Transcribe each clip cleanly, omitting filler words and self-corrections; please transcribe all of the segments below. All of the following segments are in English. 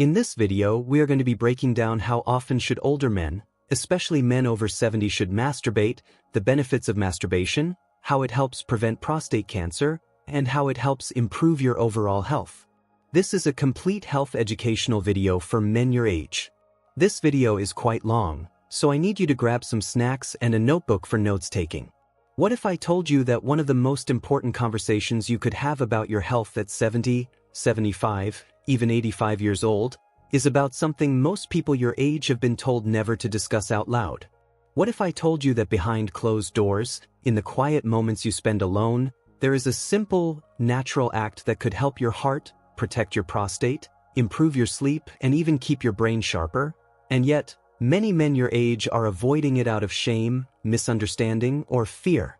In this video, we are going to be breaking down how often should older men, especially men over 70, should masturbate, the benefits of masturbation, how it helps prevent prostate cancer, and how it helps improve your overall health. This is a complete health educational video for men your age. This video is quite long, so I need you to grab some snacks and a notebook for notes taking. What if I told you that one of the most important conversations you could have about your health at 70, 75, even 85 years old, is about something most people your age have been told never to discuss out loud? What if I told you that behind closed doors, in the quiet moments you spend alone, there is a simple, natural act that could help your heart, protect your prostate, improve your sleep, and even keep your brain sharper? And yet, many men your age are avoiding it out of shame, misunderstanding, or fear.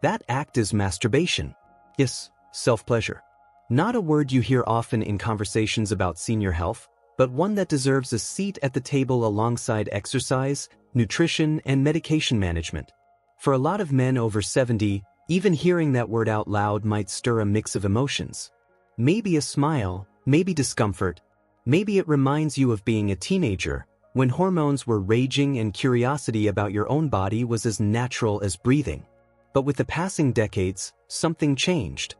That act is masturbation. Yes, self-pleasure. Not a word you hear often in conversations about senior health, but one that deserves a seat at the table alongside exercise, nutrition, and medication management. For a lot of men over 70, even hearing that word out loud might stir a mix of emotions. Maybe a smile, maybe discomfort, maybe it reminds you of being a teenager, when hormones were raging and curiosity about your own body was as natural as breathing. But with the passing decades, something changed.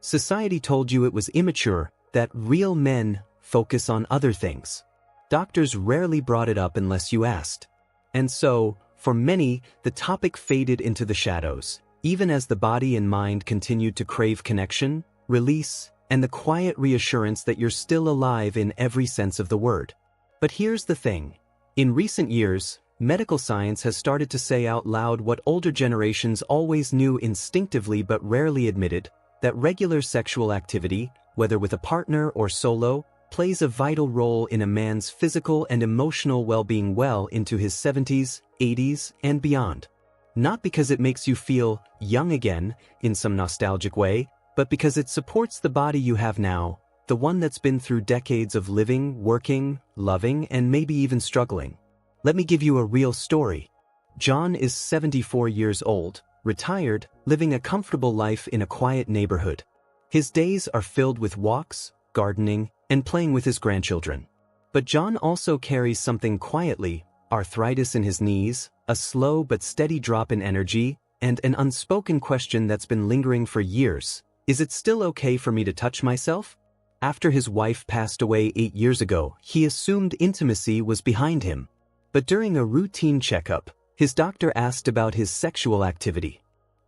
Society told you it was immature, that real men focus on other things. Doctors rarely brought it up unless you asked. And so, for many, the topic faded into the shadows, even as the body and mind continued to crave connection, release, and the quiet reassurance that you're still alive in every sense of the word. But here's the thing. In recent years, medical science has started to say out loud what older generations always knew instinctively but rarely admitted, that regular sexual activity, whether with a partner or solo, plays a vital role in a man's physical and emotional well-being well into his 70s, 80s, and beyond. Not because it makes you feel young again in some nostalgic way, but because it supports the body you have now, the one that's been through decades of living, working, loving, and maybe even struggling. Let me give you a real story. John is 74 years old, retired, living a comfortable life in a quiet neighborhood. His days are filled with walks, gardening, and playing with his grandchildren. But John also carries something quietly: arthritis in his knees, a slow but steady drop in energy, and an unspoken question that's been lingering for years. Is it still okay for me to touch myself? After his wife passed away 8 years ago, he assumed intimacy was behind him. But during a routine checkup, his doctor asked about his sexual activity.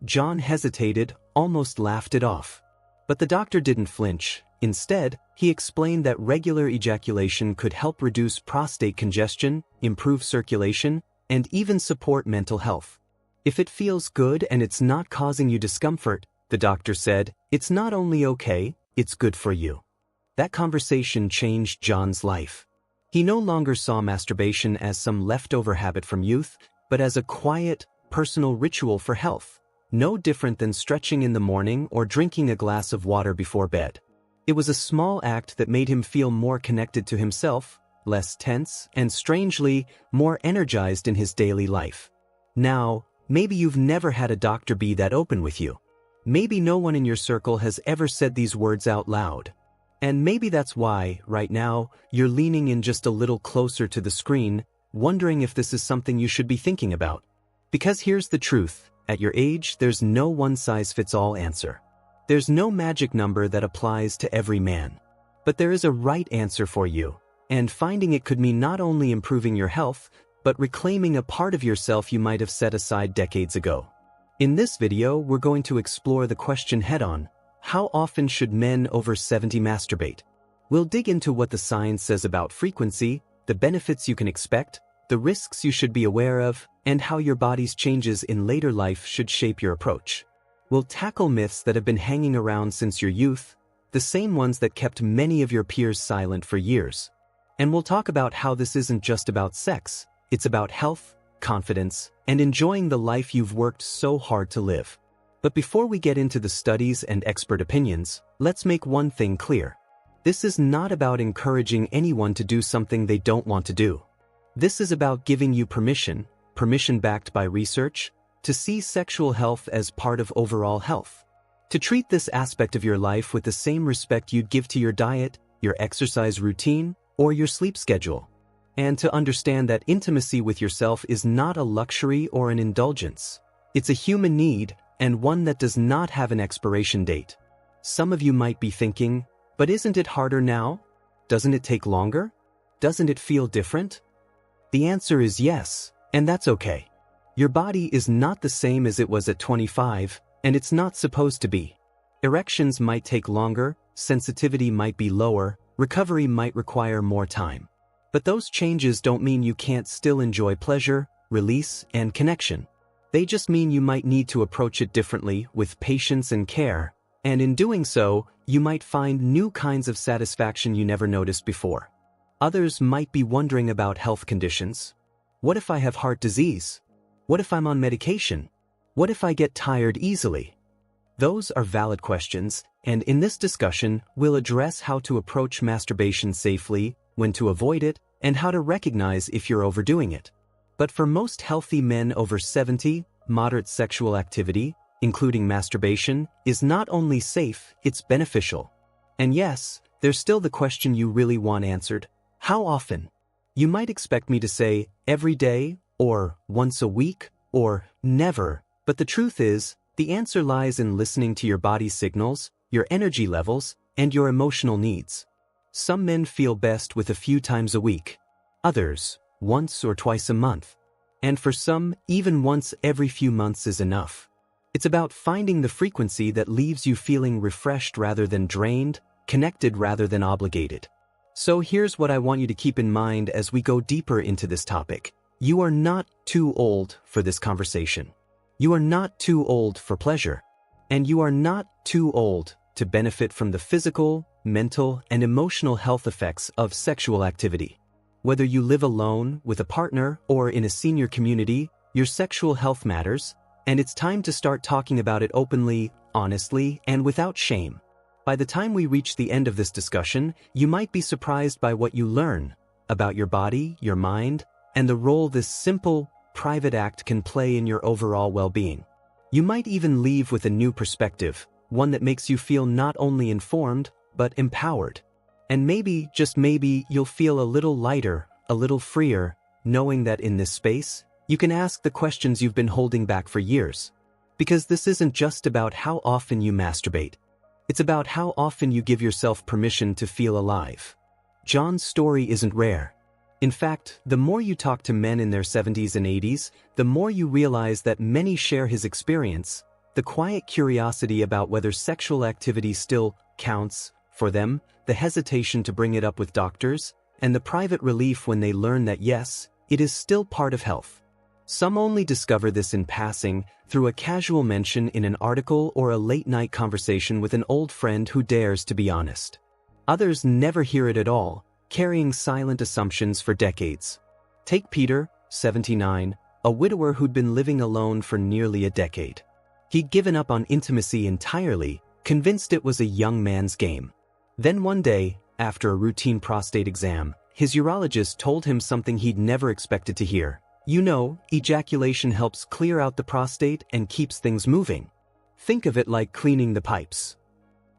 John hesitated, almost laughed it off. But the doctor didn't flinch. Instead, he explained that regular ejaculation could help reduce prostate congestion, improve circulation, and even support mental health. If it feels good and it's not causing you discomfort, the doctor said, it's not only okay, it's good for you. That conversation changed John's life. He no longer saw masturbation as some leftover habit from youth, but as a quiet, personal ritual for health, no different than stretching in the morning or drinking a glass of water before bed. It was a small act that made him feel more connected to himself, less tense, and strangely, more energized in his daily life. Now, maybe you've never had a doctor be that open with you. Maybe no one in your circle has ever said these words out loud. And maybe that's why, right now, you're leaning in just a little closer to the screen, wondering if this is something you should be thinking about. Because here's the truth, at your age, there's no one-size-fits-all answer. There's no magic number that applies to every man. But there is a right answer for you, and finding it could mean not only improving your health, but reclaiming a part of yourself you might have set aside decades ago. In this video, we're going to explore the question head-on: how often should men over 70 masturbate? We'll dig into what the science says about frequency, the benefits you can expect, the risks you should be aware of, and how your body's changes in later life should shape your approach. We'll tackle myths that have been hanging around since your youth, the same ones that kept many of your peers silent for years. And we'll talk about how this isn't just about sex, it's about health, confidence, and enjoying the life you've worked so hard to live. But before we get into the studies and expert opinions, let's make one thing clear. This is not about encouraging anyone to do something they don't want to do. This is about giving you permission backed by research, to see sexual health as part of overall health. To treat this aspect of your life with the same respect you'd give to your diet, your exercise routine, or your sleep schedule. And to understand that intimacy with yourself is not a luxury or an indulgence. It's a human need, and one that does not have an expiration date. Some of you might be thinking, but isn't it harder now? Doesn't it take longer? Doesn't it feel different? The answer is yes, and that's okay. Your body is not the same as it was at 25, and it's not supposed to be. Erections might take longer, sensitivity might be lower, recovery might require more time. But those changes don't mean you can't still enjoy pleasure, release, and connection. They just mean you might need to approach it differently, with patience and care, and in doing so, you might find new kinds of satisfaction you never noticed before. Others might be wondering about health conditions. What if I have heart disease? What if I'm on medication? What if I get tired easily? Those are valid questions, and in this discussion, we'll address how to approach masturbation safely, when to avoid it, and how to recognize if you're overdoing it. But for most healthy men over 70, moderate sexual activity, including masturbation, is not only safe, it's beneficial. And yes, there's still the question you really want answered. How often? You might expect me to say, every day, or once a week, or never, but the truth is, the answer lies in listening to your body's signals, your energy levels, and your emotional needs. Some men feel best with a few times a week. Others, once or twice a month. And for some, even once every few months is enough. It's about finding the frequency that leaves you feeling refreshed rather than drained, connected rather than obligated. So here's what I want you to keep in mind as we go deeper into this topic. You are not too old for this conversation. You are not too old for pleasure. And you are not too old to benefit from the physical, mental, and emotional health effects of sexual activity. Whether you live alone, with a partner, or in a senior community, your sexual health matters, and it's time to start talking about it openly, honestly, and without shame. By the time we reach the end of this discussion, you might be surprised by what you learn about your body, your mind, and the role this simple, private act can play in your overall well-being. You might even leave with a new perspective, one that makes you feel not only informed, but empowered. And maybe, just maybe, you'll feel a little lighter, a little freer, knowing that in this space, you can ask the questions you've been holding back for years. Because this isn't just about how often you masturbate. It's about how often you give yourself permission to feel alive. John's story isn't rare. In fact, the more you talk to men in their 70s and 80s, the more you realize that many share his experience, the quiet curiosity about whether sexual activity still counts for them, the hesitation to bring it up with doctors, and the private relief when they learn that yes, it is still part of health. Some only discover this in passing, through a casual mention in an article or a late-night conversation with an old friend who dares to be honest. Others never hear it at all, carrying silent assumptions for decades. Take Peter, 79, a widower who'd been living alone for nearly a decade. He'd given up on intimacy entirely, convinced it was a young man's game. Then one day, after a routine prostate exam, his urologist told him something he'd never expected to hear. You know, ejaculation helps clear out the prostate and keeps things moving. Think of it like cleaning the pipes.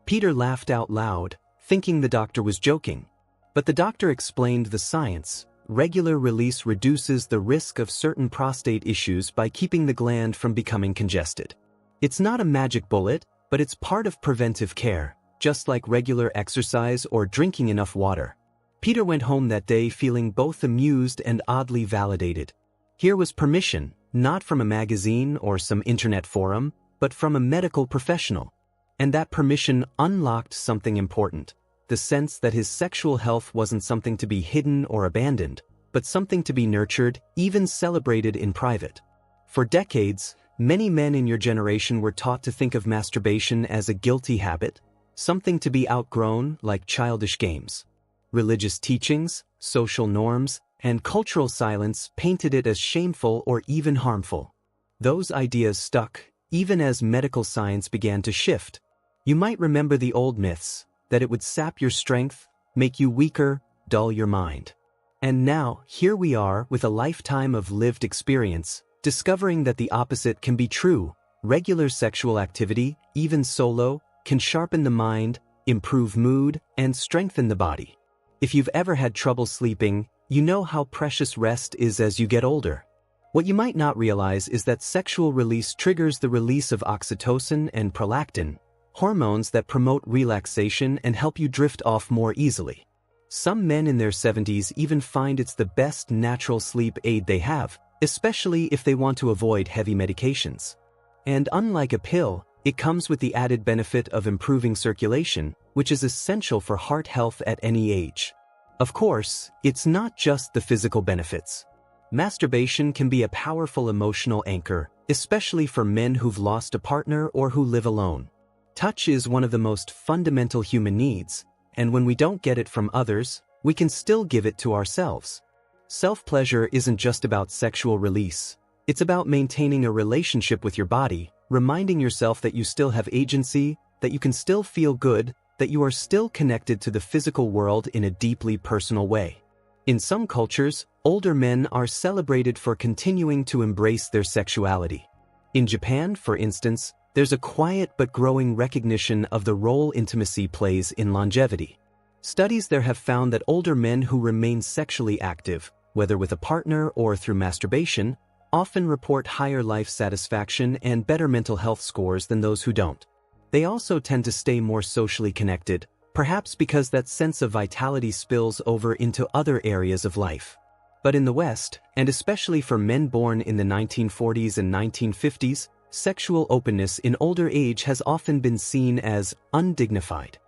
Peter laughed out loud, thinking the doctor was joking. But the doctor explained the science. Regular release reduces the risk of certain prostate issues by keeping the gland from becoming congested. It's not a magic bullet, but it's part of preventive care, just like regular exercise or drinking enough water. Peter went home that day feeling both amused and oddly validated. Here was permission, not from a magazine or some internet forum, but from a medical professional. And that permission unlocked something important, the sense that his sexual health wasn't something to be hidden or abandoned, but something to be nurtured, even celebrated in private. For decades, many men in your generation were taught to think of masturbation as a guilty habit, something to be outgrown like childish games. Religious teachings, social norms, and cultural silence painted it as shameful or even harmful. Those ideas stuck, even as medical science began to shift. You might remember the old myths, that it would sap your strength, make you weaker, dull your mind. And now, here we are with a lifetime of lived experience, discovering that the opposite can be true. Regular sexual activity, even solo, can sharpen the mind, improve mood, and strengthen the body. If you've ever had trouble sleeping, you know how precious rest is as you get older. What you might not realize is that sexual release triggers the release of oxytocin and prolactin, hormones that promote relaxation and help you drift off more easily. Some men in their 70s even find it's the best natural sleep aid they have, especially if they want to avoid heavy medications. And unlike a pill, it comes with the added benefit of improving circulation, which is essential for heart health at any age. Of course, it's not just the physical benefits. Masturbation can be a powerful emotional anchor, especially for men who've lost a partner or who live alone. Touch is one of the most fundamental human needs, and when we don't get it from others, we can still give it to ourselves. Self-pleasure isn't just about sexual release. It's about maintaining a relationship with your body, reminding yourself that you still have agency, that you can still feel good, that you are still connected to the physical world in a deeply personal way. In some cultures, older men are celebrated for continuing to embrace their sexuality. In Japan, for instance, there's a quiet but growing recognition of the role intimacy plays in longevity. Studies there have found that older men who remain sexually active, whether with a partner or through masturbation, often report higher life satisfaction and better mental health scores than those who don't. They also tend to stay more socially connected, perhaps because that sense of vitality spills over into other areas of life. But in the West, and especially for men born in the 1940s and 1950s, sexual openness in older age has often been seen as undignified.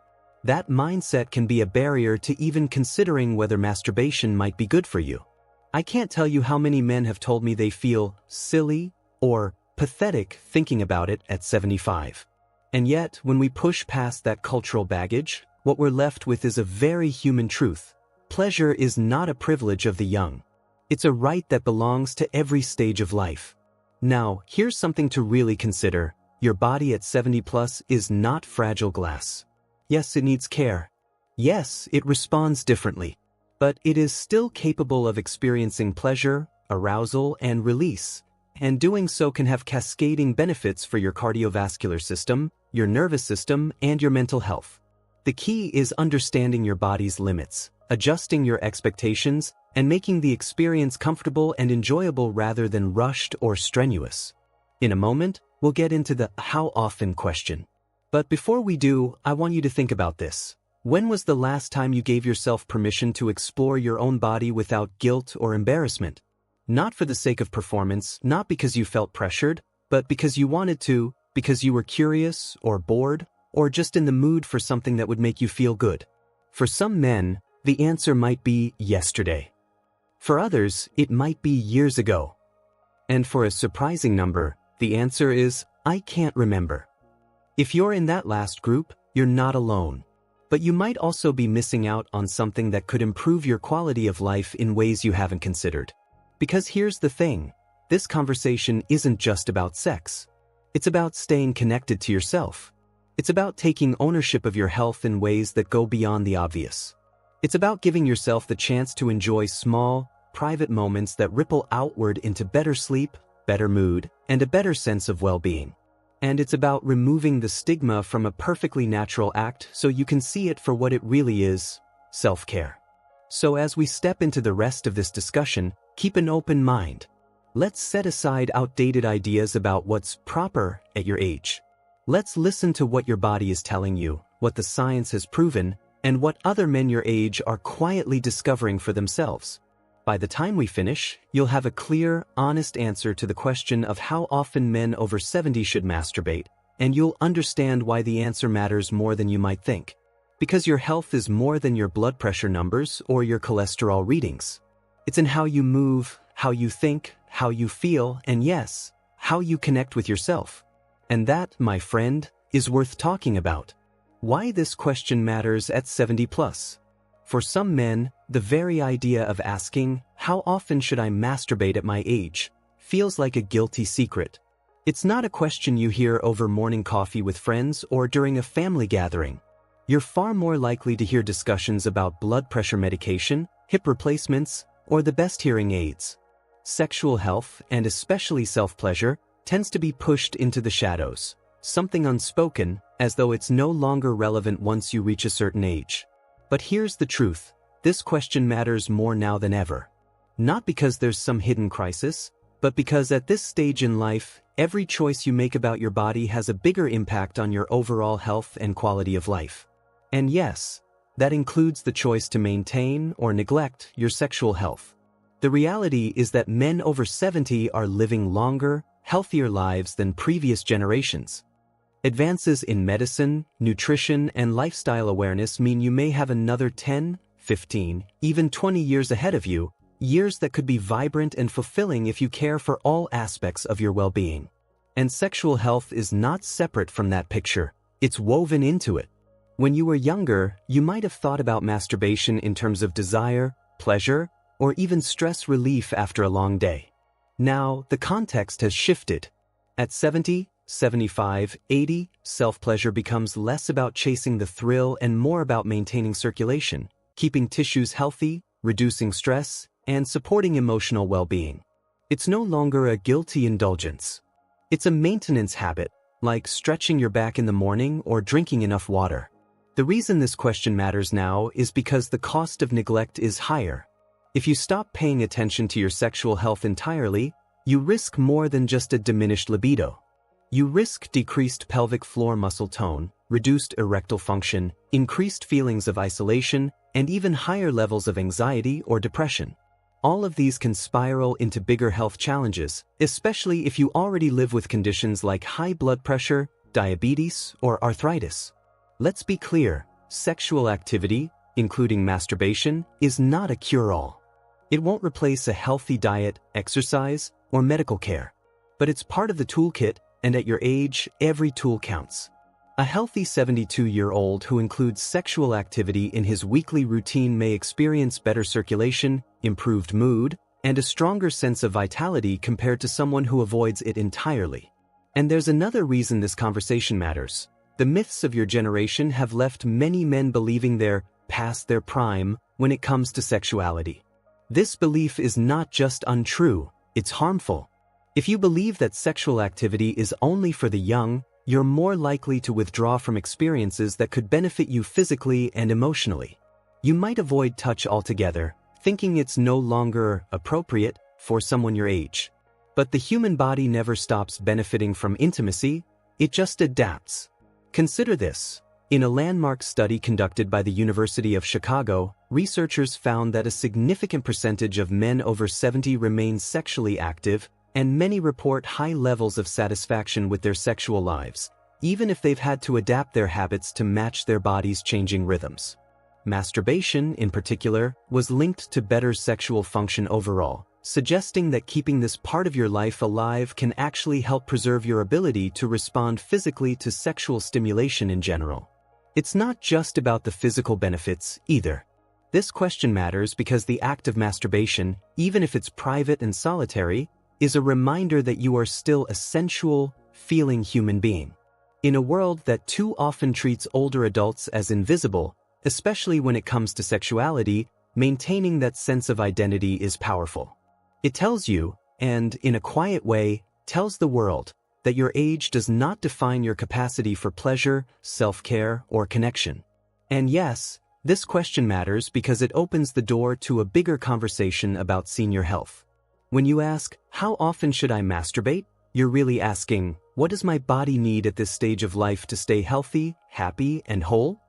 That mindset can be a barrier to even considering whether masturbation might be good for you. I can't tell you how many men have told me they feel silly or pathetic thinking about it at 75. And yet, when we push past that cultural baggage, what we're left with is a very human truth. Pleasure is not a privilege of the young. It's a right that belongs to every stage of life. Now, here's something to really consider. Your body at 70 plus is not fragile glass. Yes, it needs care. Yes, it responds differently. But it is still capable of experiencing pleasure, arousal, and release. And doing so can have cascading benefits for your cardiovascular system, your nervous system, and your mental health. The key is understanding your body's limits, adjusting your expectations, and making the experience comfortable and enjoyable rather than rushed or strenuous. In a moment, we'll get into the how often question. But before we do, I want you to think about this. When was the last time you gave yourself permission to explore your own body without guilt or embarrassment? Not for the sake of performance, not because you felt pressured, but because you wanted to, because you were curious or bored, or just in the mood for something that would make you feel good. For some men, the answer might be yesterday. For others, it might be years ago. And for a surprising number, the answer is, I can't remember. If you're in that last group, you're not alone. But you might also be missing out on something that could improve your quality of life in ways you haven't considered. Because here's the thing, this conversation isn't just about sex. It's about staying connected to yourself. It's about taking ownership of your health in ways that go beyond the obvious. It's about giving yourself the chance to enjoy small, private moments that ripple outward into better sleep, better mood, and a better sense of well-being. And it's about removing the stigma from a perfectly natural act so you can see it for what it really is, self-care. So as we step into the rest of this discussion, keep an open mind. Let's set aside outdated ideas about what's proper at your age. Let's listen to what your body is telling you, what the science has proven, and what other men your age are quietly discovering for themselves. By the time we finish, you'll have a clear, honest answer to the question of how often men over 70 should masturbate, and you'll understand why the answer matters more than you might think. Because your health is more than your blood pressure numbers or your cholesterol readings. It's in how you move, how you think, how you feel, and yes, how you connect with yourself. And that, my friend, is worth talking about. Why this question matters at 70 plus. For some men, the very idea of asking, how often should I masturbate at my age, feels like a guilty secret. It's not a question you hear over morning coffee with friends or during a family gathering. You're far more likely to hear discussions about blood pressure medication, hip replacements, or the best hearing aids. Sexual health, and especially self-pleasure, tends to be pushed into the shadows, something unspoken, as though it's no longer relevant once you reach a certain age. But here's the truth. this question matters more now than ever. Not because there's some hidden crisis, but because at this stage in life, every choice you make about your body has a bigger impact on your overall health and quality of life. And yes, that includes the choice to maintain or neglect your sexual health. The reality is that men over 70 are living longer, healthier lives than previous generations. Advances in medicine, nutrition, and lifestyle awareness mean you may have another 10, 15, even 20 years ahead of you, years that could be vibrant and fulfilling if you care for all aspects of your well-being. And sexual health is not separate from that picture, it's woven into it. When you were younger, you might have thought about masturbation in terms of desire, pleasure, or even stress relief after a long day. Now, the context has shifted. At 70, 75, 80, self-pleasure becomes less about chasing the thrill and more about maintaining circulation, keeping tissues healthy, reducing stress, and supporting emotional well-being. It's no longer a guilty indulgence. It's a maintenance habit, like stretching your back in the morning or drinking enough water. The reason this question matters now is because the cost of neglect is higher. If you stop paying attention to your sexual health entirely, you risk more than just a diminished libido. You risk decreased pelvic floor muscle tone, reduced erectile function, increased feelings of isolation, and even higher levels of anxiety or depression. All of these can spiral into bigger health challenges, especially if you already live with conditions like high blood pressure, diabetes, or arthritis. Let's be clear, sexual activity, including masturbation, is not a cure-all. It won't replace a healthy diet, exercise, or medical care. But it's part of the toolkit, and at your age, every tool counts. A healthy 72-year-old who includes sexual activity in his weekly routine may experience better circulation, improved mood, and a stronger sense of vitality compared to someone who avoids it entirely. And there's another reason this conversation matters. The myths of your generation have left many men believing they're past their prime when it comes to sexuality. This belief is not just untrue, it's harmful. If you believe that sexual activity is only for the young, you're more likely to withdraw from experiences that could benefit you physically and emotionally. You might avoid touch altogether, thinking it's no longer appropriate for someone your age. But the human body never stops benefiting from intimacy, it just adapts. Consider this. In a landmark study conducted by the University of Chicago, researchers found that a significant percentage of men over 70 remain sexually active, and many report high levels of satisfaction with their sexual lives, even if they've had to adapt their habits to match their body's changing rhythms. Masturbation, in particular, was linked to better sexual function overall, suggesting that keeping this part of your life alive can actually help preserve your ability to respond physically to sexual stimulation in general. It's not just about the physical benefits, either. This question matters because the act of masturbation, even if it's private and solitary, is a reminder that you are still a sensual, feeling human being. In a world that too often treats older adults as invisible, especially when it comes to sexuality, maintaining that sense of identity is powerful. It tells you, and in a quiet way, tells the world, that your age does not define your capacity for pleasure, self-care, or connection. And yes, this question matters because it opens the door to a bigger conversation about senior health. When you ask, how often should I masturbate? You're really asking, what does my body need at this stage of life to stay healthy, happy, and whole?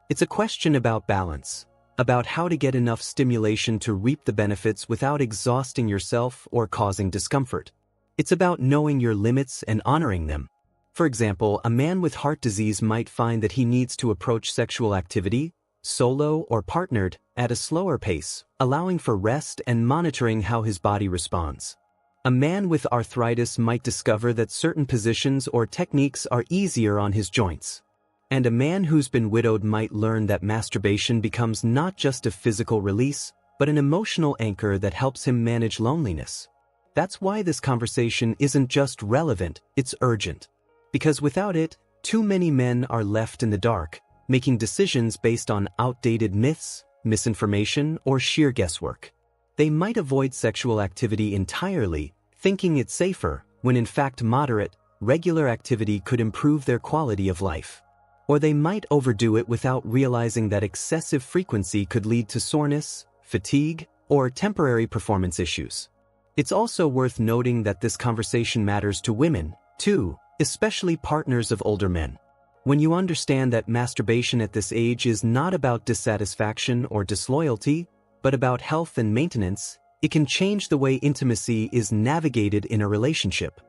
It's a question about balance, about how to get enough stimulation to reap the benefits without exhausting yourself or causing discomfort. It's about knowing your limits and honoring them. For example, a man with heart disease might find that he needs to approach sexual activity, solo or partnered, at a slower pace, allowing for rest and monitoring how his body responds. A man with arthritis might discover that certain positions or techniques are easier on his joints. And a man who's been widowed might learn that masturbation becomes not just a physical release, but an emotional anchor that helps him manage loneliness. That's why this conversation isn't just relevant, it's urgent. Because without it, too many men are left in the dark, making decisions based on outdated myths, misinformation, or sheer guesswork. They might avoid sexual activity entirely, thinking it's safer, when in fact moderate, regular activity could improve their quality of life. Or they might overdo it without realizing that excessive frequency could lead to soreness, fatigue, or temporary performance issues. It's also worth noting that this conversation matters to women, too, especially partners of older men. When you understand that masturbation at this age is not about dissatisfaction or disloyalty, but about health and maintenance, it can change the way intimacy is navigated in a relationship.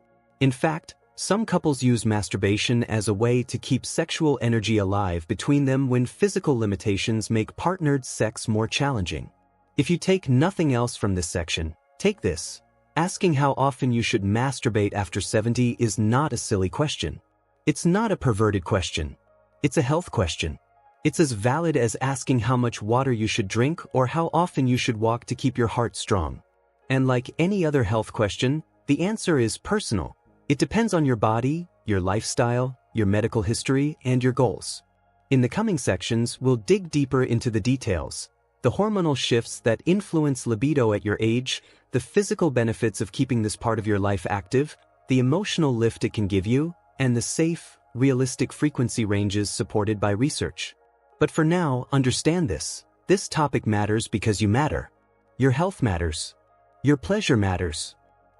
In fact, some couples use masturbation as a way to keep sexual energy alive between them when physical limitations make partnered sex more challenging. If you take nothing else from this section, take this. Asking how often you should masturbate after 70 is not a silly question. It's not a perverted question. It's a health question. It's as valid as asking how much water you should drink or how often you should walk to keep your heart strong. And like any other health question, the answer is personal. It depends on your body, your lifestyle, your medical history, and your goals. In the coming sections, we'll dig deeper into the details, the hormonal shifts that influence libido at your age, the physical benefits of keeping this part of your life active, the emotional lift it can give you, and the safe, realistic frequency ranges supported by research. But for now, understand this. This topic matters because you matter. Your health matters. Your pleasure matters.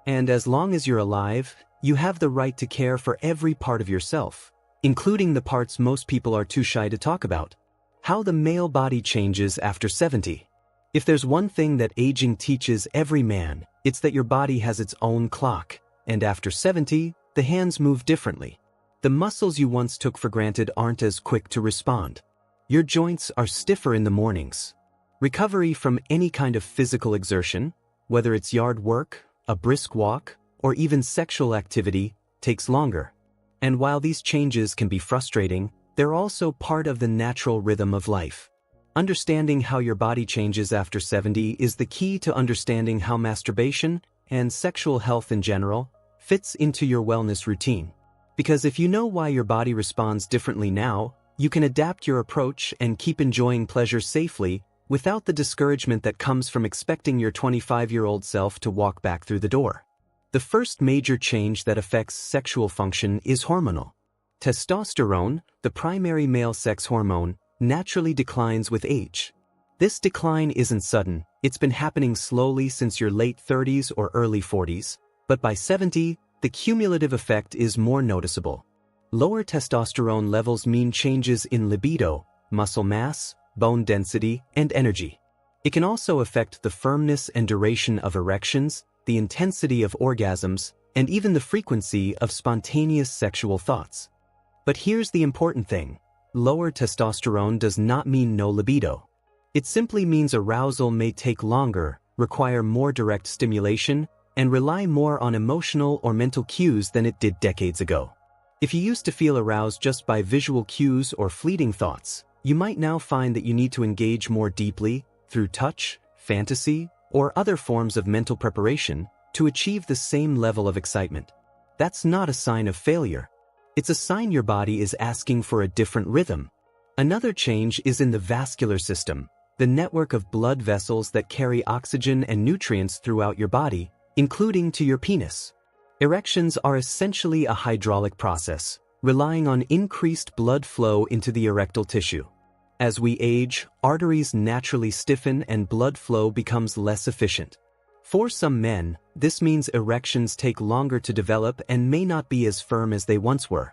And as long as you're alive, you have the right to care for every part of yourself, including the parts most people are too shy to talk about. How the male body changes after 70. If there's one thing that aging teaches every man, it's that your body has its own clock, and after 70, the hands move differently. The muscles you once took for granted aren't as quick to respond. Your joints are stiffer in the mornings. Recovery from any kind of physical exertion, whether it's yard work, a brisk walk, or even sexual activity, takes longer. And while these changes can be frustrating, they're also part of the natural rhythm of life. Understanding how your body changes after 70 is the key to understanding how masturbation, and sexual health in general, fits into your wellness routine. Because if you know why your body responds differently now, you can adapt your approach and keep enjoying pleasure safely without the discouragement that comes from expecting your 25-year-old self to walk back through the door. The first major change that affects sexual function is hormonal. Testosterone, the primary male sex hormone, naturally declines with age. This decline isn't sudden, it's been happening slowly since your late 30s or early 40s, but by 70, the cumulative effect is more noticeable. Lower testosterone levels mean changes in libido, muscle mass, bone density, and energy. It can also affect the firmness and duration of erections, the intensity of orgasms, and even the frequency of spontaneous sexual thoughts. But here's the important thing. Lower testosterone does not mean no libido. It simply means arousal may take longer, require more direct stimulation, and rely more on emotional or mental cues than it did decades ago. If you used to feel aroused just by visual cues or fleeting thoughts, you might now find that you need to engage more deeply, through touch, fantasy, or other forms of mental preparation, to achieve the same level of excitement. That's not a sign of failure. It's a sign your body is asking for a different rhythm. Another change is in the vascular system, the network of blood vessels that carry oxygen and nutrients throughout your body, including to your penis. Erections are essentially a hydraulic process, relying on increased blood flow into the erectile tissue. As we age, arteries naturally stiffen and blood flow becomes less efficient. For some men, this means erections take longer to develop and may not be as firm as they once were.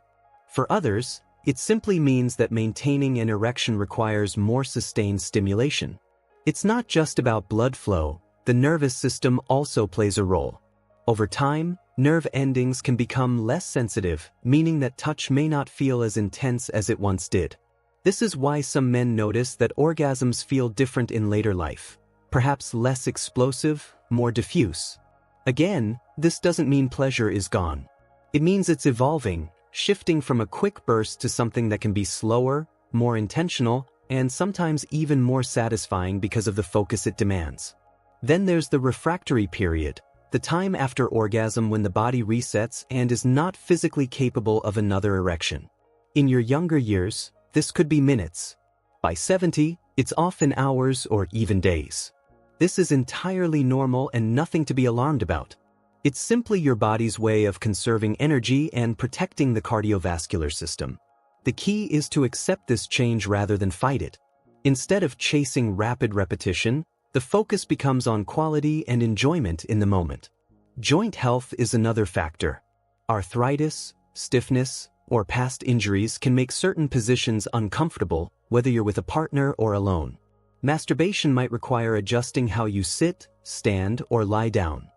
For others, it simply means that maintaining an erection requires more sustained stimulation. It's not just about blood flow, the nervous system also plays a role. Over time, nerve endings can become less sensitive, meaning that touch may not feel as intense as it once did. This is why some men notice that orgasms feel different in later life, perhaps less explosive, more diffuse. Again, this doesn't mean pleasure is gone. It means it's evolving, shifting from a quick burst to something that can be slower, more intentional, and sometimes even more satisfying because of the focus it demands. Then there's the refractory period, the time after orgasm when the body resets and is not physically capable of another erection. In your younger years, this could be minutes. By 70, it's often hours or even days. This is entirely normal and nothing to be alarmed about. It's simply your body's way of conserving energy and protecting the cardiovascular system. The key is to accept this change rather than fight it. Instead of chasing rapid repetition, the focus becomes on quality and enjoyment in the moment. Joint health is another factor. Arthritis, stiffness, or past injuries can make certain positions uncomfortable, whether you're with a partner or alone. Masturbation might require adjusting how you sit, stand, or lie down.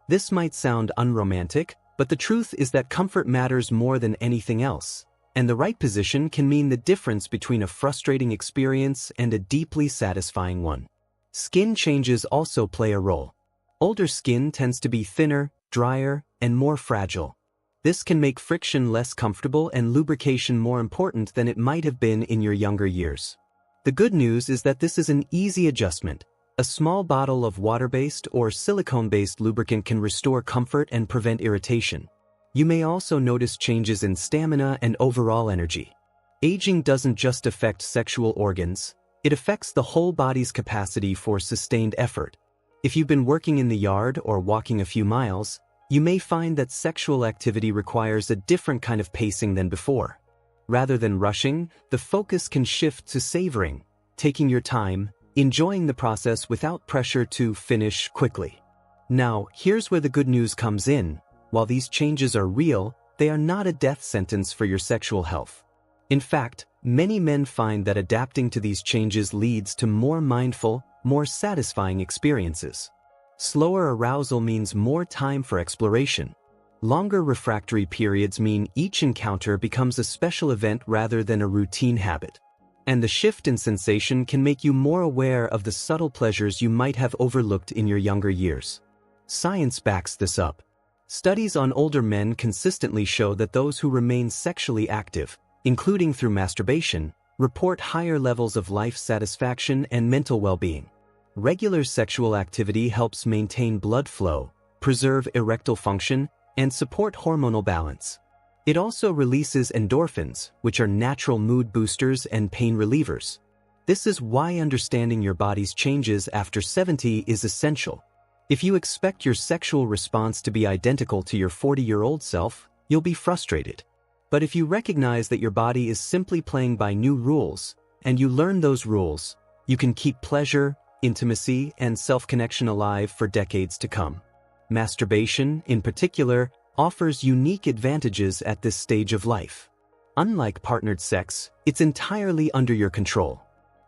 This might sound unromantic, but the truth is that comfort matters more than anything else, and the right position can mean the difference between a frustrating experience and a deeply satisfying one. Skin changes also play a role. Older skin tends to be thinner, drier, and more fragile. This can make friction less comfortable and lubrication more important than it might have been in your younger years. The good news is that this is an easy adjustment. A small bottle of water-based or silicone-based lubricant can restore comfort and prevent irritation. You may also notice changes in stamina and overall energy. Aging doesn't just affect sexual organs, it affects the whole body's capacity for sustained effort. If you've been working in the yard or walking a few miles, you may find that sexual activity requires a different kind of pacing than before. Rather than rushing, the focus can shift to savoring, taking your time, enjoying the process without pressure to finish quickly. Now, here's where the good news comes in. While these changes are real, they are not a death sentence for your sexual health. In fact, many men find that adapting to these changes leads to more mindful, more satisfying experiences. Slower arousal means more time for exploration. Longer refractory periods mean each encounter becomes a special event rather than a routine habit. And the shift in sensation can make you more aware of the subtle pleasures you might have overlooked in your younger years. Science backs this up. Studies on older men consistently show that those who remain sexually active, including through masturbation, report higher levels of life satisfaction and mental well-being. Regular sexual activity helps maintain blood flow, preserve erectile function, and support hormonal balance. It also releases endorphins, which are natural mood boosters and pain relievers. This is why understanding your body's changes after 70 is essential. If you expect your sexual response to be identical to your 40-year-old self, you'll be frustrated. But if you recognize that your body is simply playing by new rules, and you learn those rules, you can keep pleasure, intimacy, and self-connection alive for decades to come. Masturbation, in particular, offers unique advantages at this stage of life. Unlike partnered sex, it's entirely under your control.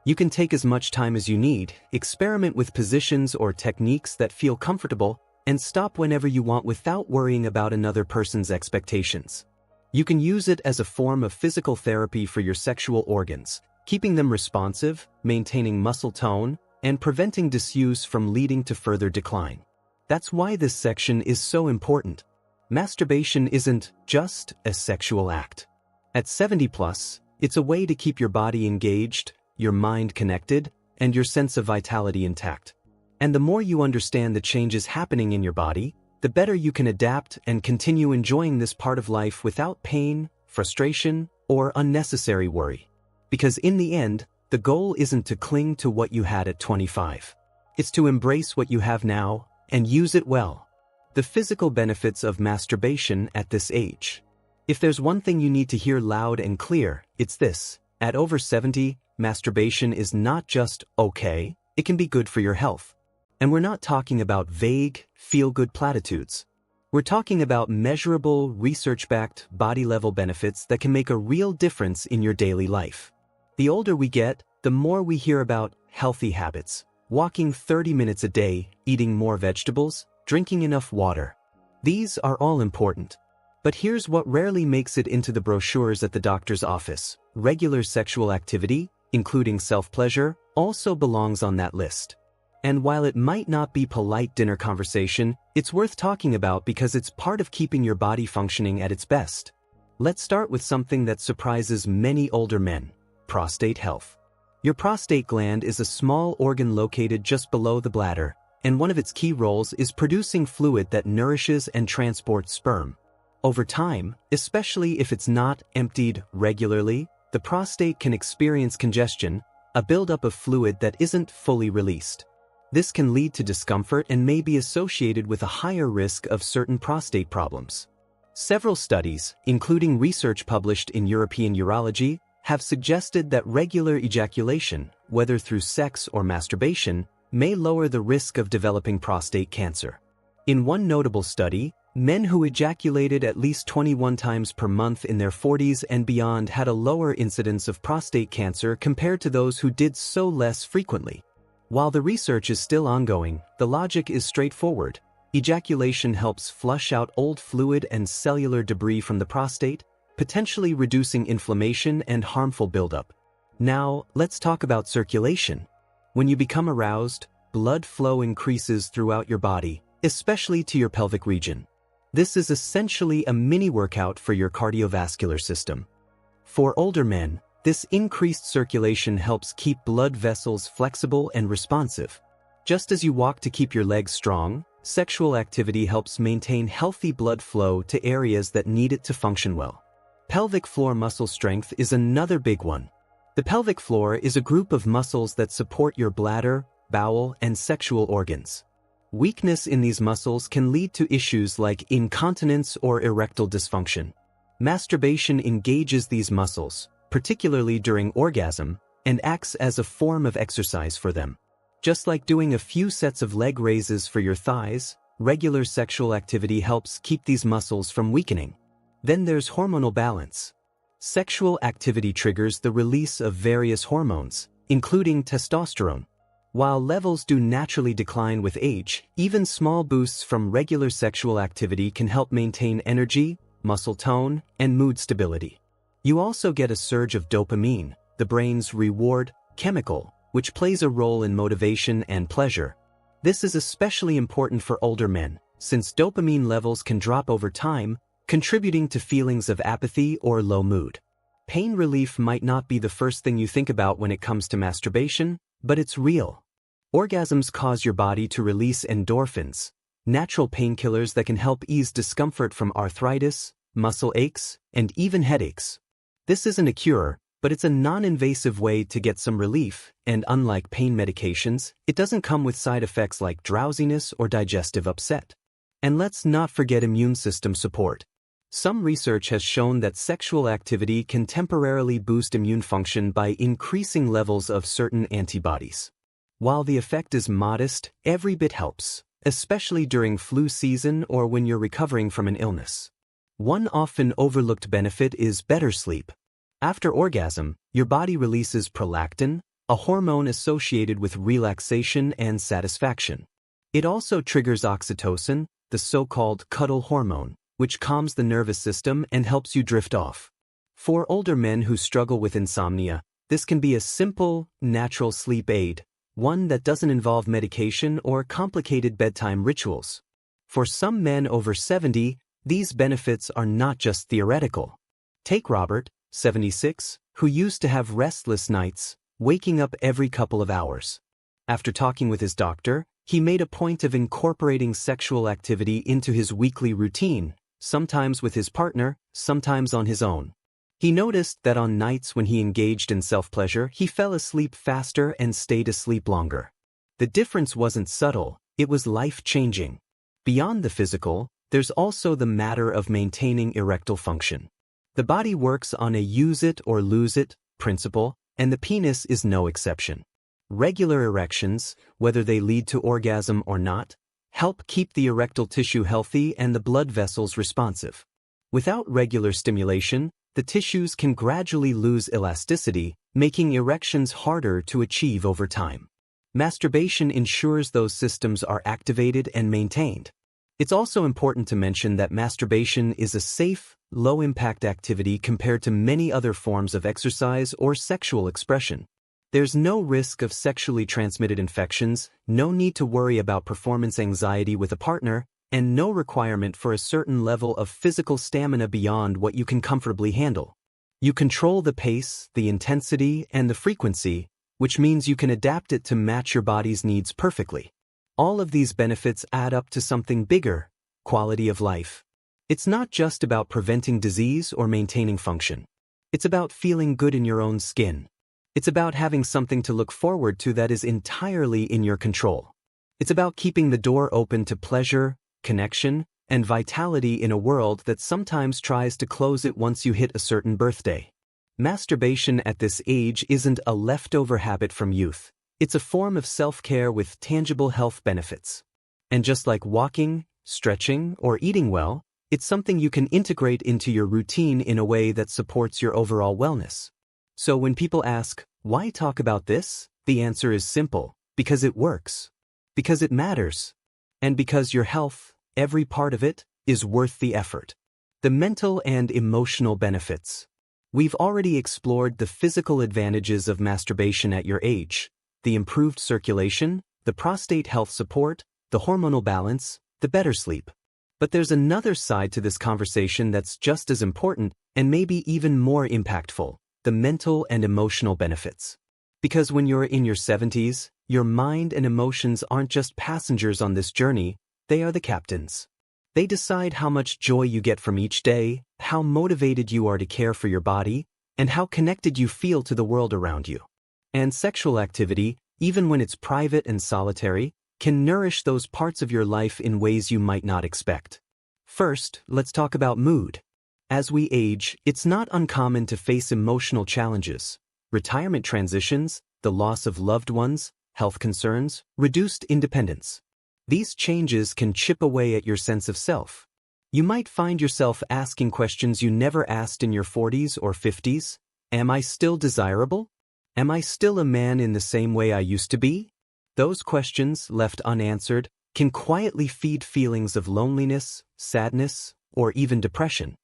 You can take as much time as you need, experiment with positions or techniques that feel comfortable, and stop whenever you want without worrying about another person's expectations. You can use it as a form of physical therapy for your sexual organs, keeping them responsive, maintaining muscle tone, and preventing disuse from leading to further decline. That's why this section is so important. Masturbation isn't just a sexual act. At 70+, it's a way to keep your body engaged, your mind connected, and your sense of vitality intact. And the more you understand the changes happening in your body, the better you can adapt and continue enjoying this part of life without pain, frustration, or unnecessary worry. Because in the end, the goal isn't to cling to what you had at 25. It's to embrace what you have now and use it well. The physical benefits of masturbation at this age. If there's one thing you need to hear loud and clear, it's this. At over 70, masturbation is not just okay, it can be good for your health. And we're not talking about vague, feel-good platitudes. We're talking about measurable, research-backed, body-level benefits that can make a real difference in your daily life. The older we get, the more we hear about healthy habits, walking 30 minutes a day, eating more vegetables, drinking enough water. These are all important. But here's what rarely makes it into the brochures at the doctor's office. Regular sexual activity, including self-pleasure, also belongs on that list. And while it might not be polite dinner conversation, it's worth talking about because it's part of keeping your body functioning at its best. Let's start with something that surprises many older men. Prostate health. Your prostate gland is a small organ located just below the bladder, and one of its key roles is producing fluid that nourishes and transports sperm. Over time, especially if it's not emptied regularly, the prostate can experience congestion, a buildup of fluid that isn't fully released. This can lead to discomfort and may be associated with a higher risk of certain prostate problems. Several studies, including research published in European Urology, have suggested that regular ejaculation, whether through sex or masturbation, may lower the risk of developing prostate cancer. In one notable study, men who ejaculated at least 21 times per month in their 40s and beyond had a lower incidence of prostate cancer compared to those who did so less frequently. While the research is still ongoing, the logic is straightforward. Ejaculation helps flush out old fluid and cellular debris from the prostate, potentially reducing inflammation and harmful buildup. Now, let's talk about circulation. When you become aroused, blood flow increases throughout your body, especially to your pelvic region. This is essentially a mini workout for your cardiovascular system. For older men, this increased circulation helps keep blood vessels flexible and responsive. Just as you walk to keep your legs strong, sexual activity helps maintain healthy blood flow to areas that need it to function well. Pelvic floor muscle strength is another big one. The pelvic floor is a group of muscles that support your bladder, bowel, and sexual organs. Weakness in these muscles can lead to issues like incontinence or erectile dysfunction. Masturbation engages these muscles, particularly during orgasm, and acts as a form of exercise for them. Just like doing a few sets of leg raises for your thighs, regular sexual activity helps keep these muscles from weakening. Then there's hormonal balance. Sexual activity triggers the release of various hormones, including testosterone. While levels do naturally decline with age, even small boosts from regular sexual activity can help maintain energy, muscle tone, and mood stability. You also get a surge of dopamine, the brain's reward chemical, which plays a role in motivation and pleasure. This is especially important for older men, since dopamine levels can drop over time, contributing to feelings of apathy or low mood. Pain relief might not be the first thing you think about when it comes to masturbation, but it's real. Orgasms cause your body to release endorphins, natural painkillers that can help ease discomfort from arthritis, muscle aches, and even headaches. This isn't a cure, but it's a non-invasive way to get some relief, and unlike pain medications, it doesn't come with side effects like drowsiness or digestive upset. And let's not forget immune system support. Some research has shown that sexual activity can temporarily boost immune function by increasing levels of certain antibodies. While the effect is modest, every bit helps, especially during flu season or when you're recovering from an illness. One often overlooked benefit is better sleep. After orgasm, your body releases prolactin, a hormone associated with relaxation and satisfaction. It also triggers oxytocin, the so-called cuddle hormone, which calms the nervous system and helps you drift off. For older men who struggle with insomnia, this can be a simple, natural sleep aid, one that doesn't involve medication or complicated bedtime rituals. For some men over 70, these benefits are not just theoretical. Take Robert, 76, who used to have restless nights, waking up every couple of hours. After talking with his doctor, he made a point of incorporating sexual activity into his weekly routine, sometimes with his partner, sometimes on his own. He noticed that on nights when he engaged in self-pleasure, he fell asleep faster and stayed asleep longer. The difference wasn't subtle, it was life-changing. Beyond the physical, there's also the matter of maintaining erectile function. The body works on a use it or lose it principle, and the penis is no exception. Regular erections, whether they lead to orgasm or not, help keep the erectile tissue healthy and the blood vessels responsive. Without regular stimulation, the tissues can gradually lose elasticity, making erections harder to achieve over time. Masturbation ensures those systems are activated and maintained. It's also important to mention that masturbation is a safe, low-impact activity compared to many other forms of exercise or sexual expression. There's no risk of sexually transmitted infections, no need to worry about performance anxiety with a partner, and no requirement for a certain level of physical stamina beyond what you can comfortably handle. You control the pace, the intensity, and the frequency, which means you can adapt it to match your body's needs perfectly. All of these benefits add up to something bigger: quality of life. It's not just about preventing disease or maintaining function. It's about feeling good in your own skin. It's about having something to look forward to that is entirely in your control. It's about keeping the door open to pleasure, connection, and vitality in a world that sometimes tries to close it once you hit a certain birthday. Masturbation at this age isn't a leftover habit from youth. It's a form of self-care with tangible health benefits. And just like walking, stretching, or eating well, it's something you can integrate into your routine in a way that supports your overall wellness. So when people ask, why talk about this? The answer is simple: because it works. Because it matters. And because your health, every part of it, is worth the effort. The mental and emotional benefits. We've already explored the physical advantages of masturbation at your age: the improved circulation, the prostate health support, the hormonal balance, the better sleep. But there's another side to this conversation that's just as important and maybe even more impactful: the mental and emotional benefits. Because when you're in your 70s, your mind and emotions aren't just passengers on this journey, they are the captains. They decide how much joy you get from each day, how motivated you are to care for your body, and how connected you feel to the world around you. And sexual activity, even when it's private and solitary, can nourish those parts of your life in ways you might not expect. First, let's talk about mood. As we age, it's not uncommon to face emotional challenges: retirement transitions, the loss of loved ones, health concerns, reduced independence. These changes can chip away at your sense of self. You might find yourself asking questions you never asked in your 40s or 50s. Am I still desirable? Am I still a man in the same way I used to be? Those questions, left unanswered, can quietly feed feelings of loneliness, sadness, or even depression.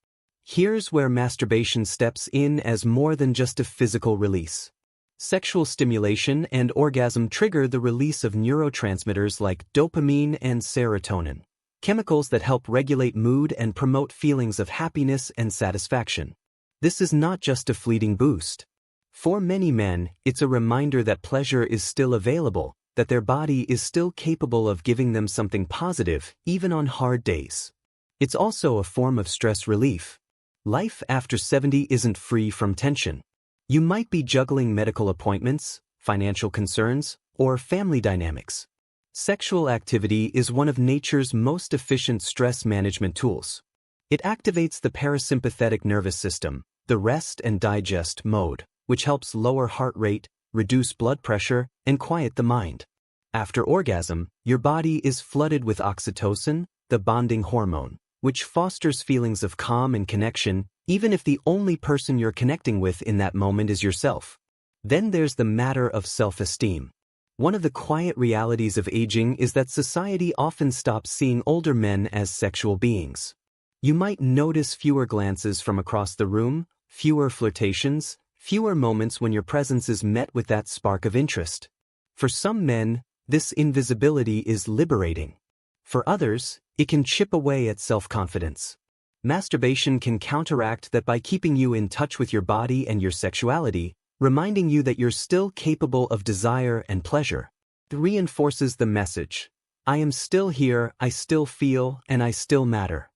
Here's where masturbation steps in as more than just a physical release. Sexual stimulation and orgasm trigger the release of neurotransmitters like dopamine and serotonin, chemicals that help regulate mood and promote feelings of happiness and satisfaction. This is not just a fleeting boost. For many men, it's a reminder that pleasure is still available, that their body is still capable of giving them something positive, even on hard days. It's also a form of stress relief. Life after 70 isn't free from tension. You might be juggling medical appointments, financial concerns, or family dynamics. Sexual activity is one of nature's most efficient stress management tools. It activates the parasympathetic nervous system, the rest and digest mode, which helps lower heart rate, reduce blood pressure, and quiet the mind. After orgasm, your body is flooded with oxytocin, the bonding hormone, which fosters feelings of calm and connection, even if the only person you're connecting with in that moment is yourself. Then there's the matter of self-esteem. One of the quiet realities of aging is that society often stops seeing older men as sexual beings. You might notice fewer glances from across the room, fewer flirtations, fewer moments when your presence is met with that spark of interest. For some men, this invisibility is liberating. For others, it can chip away at self-confidence. Masturbation can counteract that by keeping you in touch with your body and your sexuality, reminding you that you're still capable of desire and pleasure. It reinforces the message: I am still here, I still feel, and I still matter.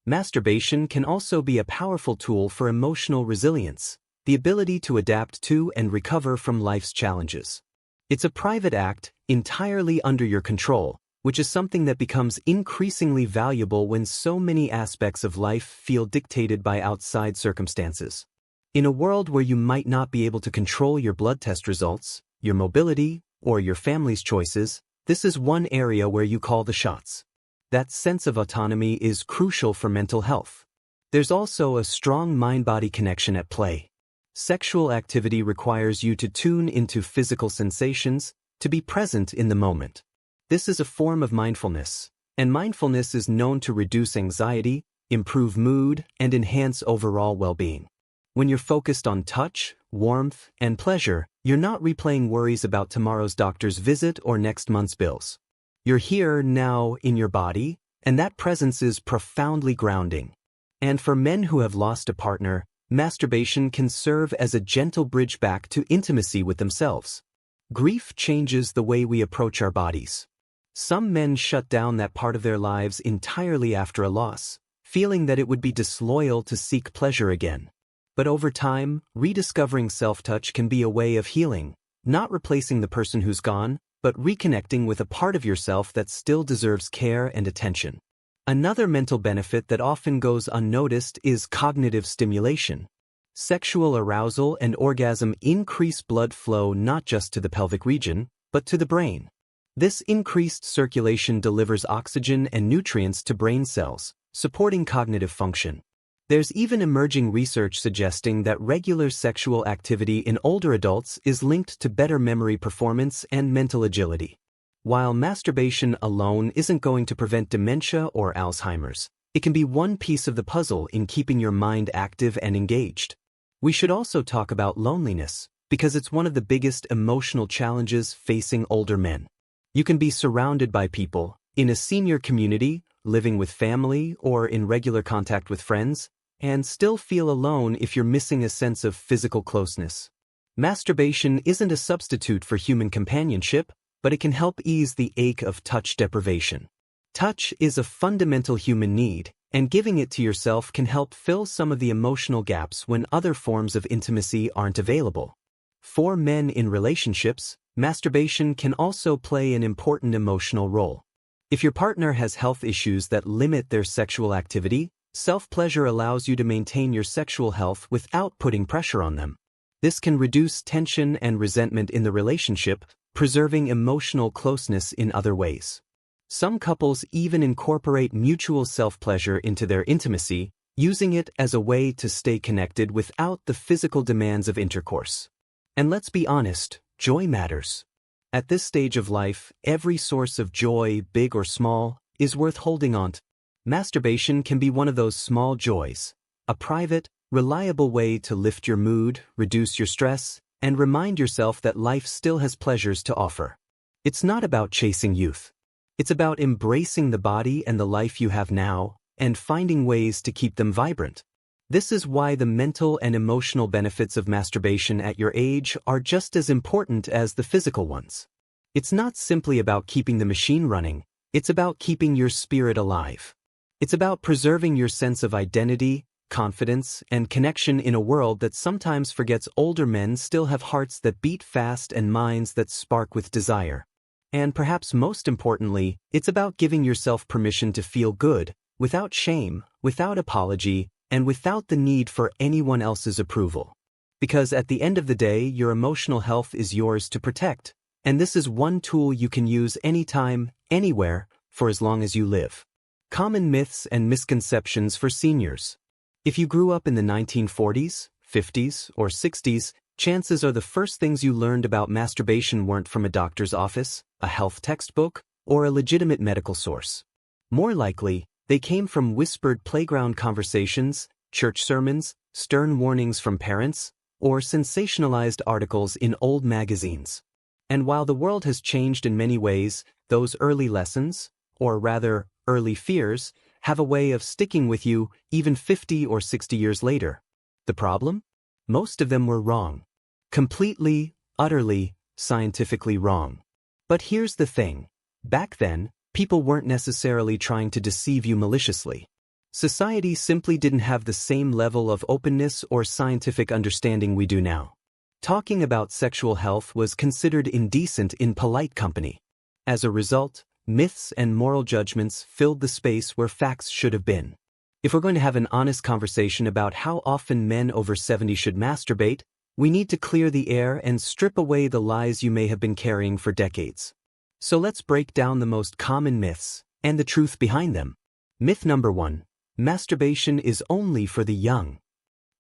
Masturbation can also be a powerful tool for emotional resilience, the ability to adapt to and recover from life's challenges. It's a private act, entirely under your control, which is something that becomes increasingly valuable when so many aspects of life feel dictated by outside circumstances. In a world where you might not be able to control your blood test results, your mobility, or your family's choices, this is one area where you call the shots. That sense of autonomy is crucial for mental health. There's also a strong mind-body connection at play. Sexual activity requires you to tune into physical sensations, to be present in the moment. This is a form of mindfulness, and mindfulness is known to reduce anxiety, improve mood, and enhance overall well-being. When you're focused on touch, warmth, and pleasure, you're not replaying worries about tomorrow's doctor's visit or next month's bills. You're here now in your body, and that presence is profoundly grounding. And for men who have lost a partner, masturbation can serve as a gentle bridge back to intimacy with themselves. Grief changes the way we approach our bodies. Some men shut down that part of their lives entirely after a loss, feeling that it would be disloyal to seek pleasure again. But over time, rediscovering self-touch can be a way of healing, not replacing the person who's gone, but reconnecting with a part of yourself that still deserves care and attention. Another mental benefit that often goes unnoticed is cognitive stimulation. Sexual arousal and orgasm increase blood flow not just to the pelvic region, but to the brain. This increased circulation delivers oxygen and nutrients to brain cells, supporting cognitive function. There's even emerging research suggesting that regular sexual activity in older adults is linked to better memory performance and mental agility. While masturbation alone isn't going to prevent dementia or Alzheimer's, it can be one piece of the puzzle in keeping your mind active and engaged. We should also talk about loneliness, because it's one of the biggest emotional challenges facing older men. You can be surrounded by people, in a senior community, living with family, or in regular contact with friends, and still feel alone if you're missing a sense of physical closeness. Masturbation isn't a substitute for human companionship, but it can help ease the ache of touch deprivation. Touch is a fundamental human need, and giving it to yourself can help fill some of the emotional gaps when other forms of intimacy aren't available. For men in relationships, masturbation can also play an important emotional role. If your partner has health issues that limit their sexual activity, self-pleasure allows you to maintain your sexual health without putting pressure on them. This can reduce tension and resentment in the relationship, preserving emotional closeness in other ways. Some couples even incorporate mutual self-pleasure into their intimacy, using it as a way to stay connected without the physical demands of intercourse. And let's be honest, joy matters. At this stage of life, every source of joy, big or small, is worth holding on to. Masturbation can be one of those small joys, a private, reliable way to lift your mood, reduce your stress, and remind yourself that life still has pleasures to offer. It's not about chasing youth. It's about embracing the body and the life you have now, and finding ways to keep them vibrant. This is why the mental and emotional benefits of masturbation at your age are just as important as the physical ones. It's not simply about keeping the machine running, it's about keeping your spirit alive. It's about preserving your sense of identity, confidence, and connection in a world that sometimes forgets older men still have hearts that beat fast and minds that spark with desire. And perhaps most importantly, it's about giving yourself permission to feel good, without shame, without apology, and without the need for anyone else's approval. Because at the end of the day, your emotional health is yours to protect, and this is one tool you can use anytime, anywhere, for as long as you live. Common myths and misconceptions for seniors. If you grew up in the 1940s, 50s, or 60s, chances are the first things you learned about masturbation weren't from a doctor's office, a health textbook, or a legitimate medical source. More likely, they came from whispered playground conversations, church sermons, stern warnings from parents, or sensationalized articles in old magazines. And while the world has changed in many ways, those early lessons, or rather, early fears, have a way of sticking with you even 50 or 60 years later. The problem? Most of them were wrong. Completely, utterly, scientifically wrong. But here's the thing. Back then, people weren't necessarily trying to deceive you maliciously. Society simply didn't have the same level of openness or scientific understanding we do now. Talking about sexual health was considered indecent in polite company. As a result, myths and moral judgments filled the space where facts should have been. If we're going to have an honest conversation about how often men over 70 should masturbate, we need to clear the air and strip away the lies you may have been carrying for decades. So let's break down the most common myths and the truth behind them. Myth number 1. Masturbation is only for the young.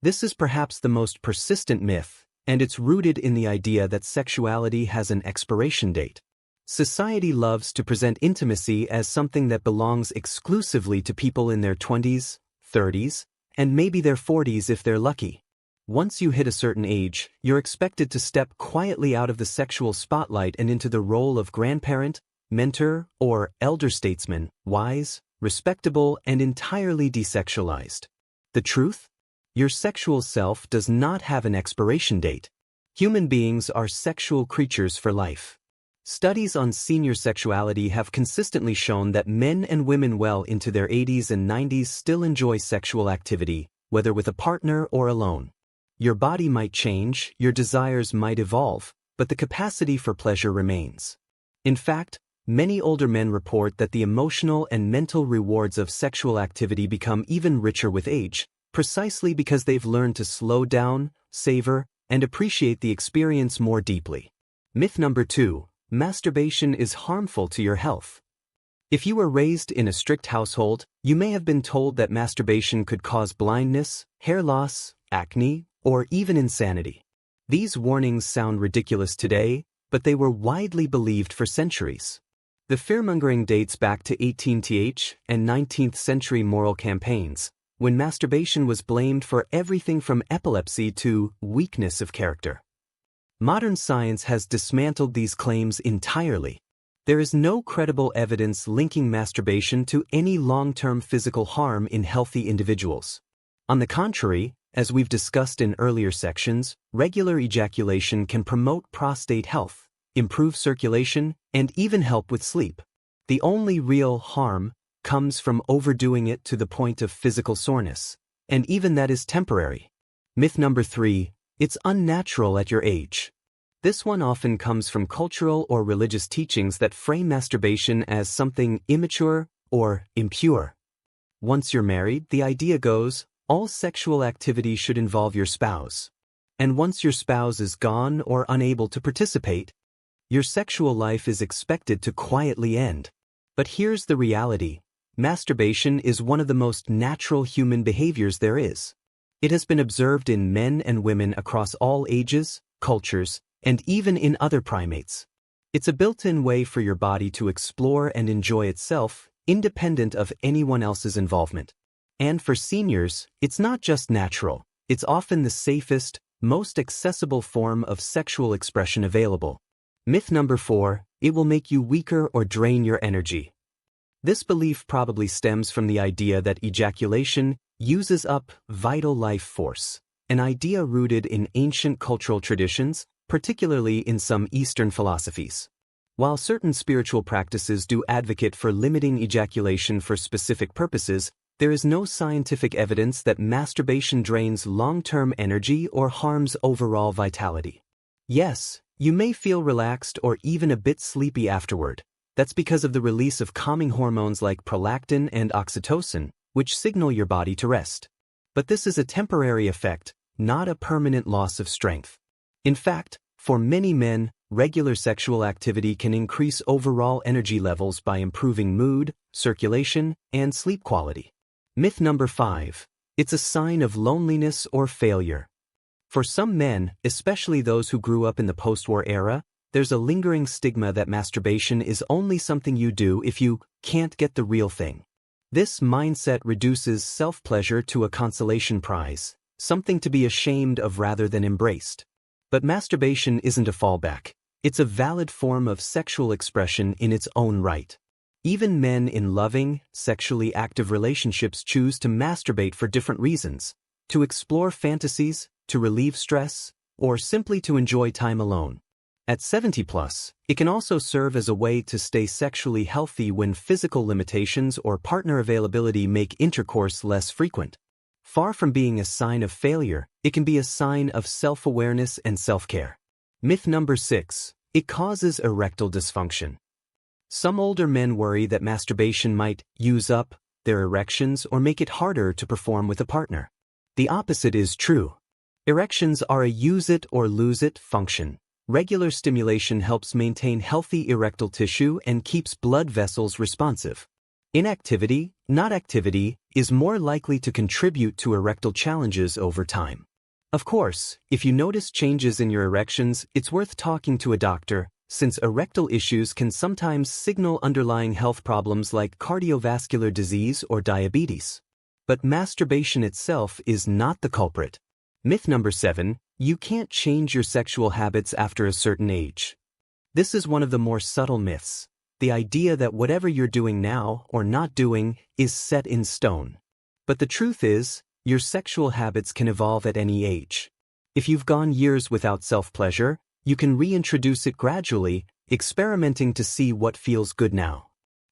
This is perhaps the most persistent myth, and it's rooted in the idea that sexuality has an expiration date. Society loves to present intimacy as something that belongs exclusively to people in their 20s, 30s, and maybe their 40s if they're lucky. Once you hit a certain age, you're expected to step quietly out of the sexual spotlight and into the role of grandparent, mentor, or elder statesman, wise, respectable, and entirely desexualized. The truth? Your sexual self does not have an expiration date. Human beings are sexual creatures for life. Studies on senior sexuality have consistently shown that men and women well into their 80s and 90s still enjoy sexual activity, whether with a partner or alone. Your body might change, your desires might evolve, but the capacity for pleasure remains. In fact, Many older men report that the emotional and mental rewards of sexual activity become even richer with age, precisely because they've learned to slow down, savor, and appreciate the experience more deeply. Myth number 2, masturbation is harmful to your health. If you were raised in a strict household, you may have been told that masturbation could cause blindness, hair loss, acne, or even insanity. These warnings sound ridiculous today, but they were widely believed for centuries. The fearmongering dates back to 18th and 19th century moral campaigns, when masturbation was blamed for everything from epilepsy to weakness of character. Modern science has dismantled these claims entirely. There is no credible evidence linking masturbation to any long-term physical harm in healthy individuals. On the contrary, as we've discussed in earlier sections, regular ejaculation can promote prostate health, improve circulation, and even help with sleep. The only real harm comes from overdoing it to the point of physical soreness, and even that is temporary. Myth number 3, it's unnatural at your age. This one often comes from cultural or religious teachings that frame masturbation as something immature or impure. Once you're married, the idea goes, all sexual activity should involve your spouse. And once your spouse is gone or unable to participate, your sexual life is expected to quietly end. But here's the reality. Masturbation is one of the most natural human behaviors there is. It has been observed in men and women across all ages, cultures, and even in other primates. It's a built-in way for your body to explore and enjoy itself, independent of anyone else's involvement. And for seniors, it's not just natural, it's often the safest, most accessible form of sexual expression available. Myth number 4, it will make you weaker or drain your energy. This belief probably stems from the idea that ejaculation uses up vital life force, an idea rooted in ancient cultural traditions, particularly in some Eastern philosophies. While certain spiritual practices do advocate for limiting ejaculation for specific purposes, there is no scientific evidence that masturbation drains long-term energy or harms overall vitality. Yes, you may feel relaxed or even a bit sleepy afterward. That's because of the release of calming hormones like prolactin and oxytocin, which signal your body to rest. But this is a temporary effect, not a permanent loss of strength. In fact, for many men, regular sexual activity can increase overall energy levels by improving mood, circulation, and sleep quality. Myth number 5, it's a sign of loneliness or failure. For some men, especially those who grew up in the post-war era, there's a lingering stigma that masturbation is only something you do if you can't get the real thing. This mindset reduces self-pleasure to a consolation prize, something to be ashamed of rather than embraced. But masturbation isn't a fallback. It's a valid form of sexual expression in its own right. Even men in loving, sexually active relationships choose to masturbate for different reasons: to explore fantasies, to relieve stress, or simply to enjoy time alone. At 70+, it can also serve as a way to stay sexually healthy when physical limitations or partner availability make intercourse less frequent. Far from being a sign of failure, it can be a sign of self-awareness and self-care. Myth number 6, it causes erectile dysfunction. Some older men worry that masturbation might use up their erections or make it harder to perform with a partner. The opposite is true. Erections are a use it or lose it function. Regular stimulation helps maintain healthy erectile tissue and keeps blood vessels responsive. Inactivity, not activity, is more likely to contribute to erectile challenges over time. Of course, if you notice changes in your erections, it's worth talking to a doctor, since erectile issues can sometimes signal underlying health problems like cardiovascular disease or diabetes. But masturbation itself is not the culprit. Myth number 7, you can't change your sexual habits after a certain age. This is one of the more subtle myths. The idea that whatever you're doing now or not doing is set in stone. But the truth is, your sexual habits can evolve at any age. If you've gone years without self-pleasure, you can reintroduce it gradually, experimenting to see what feels good now.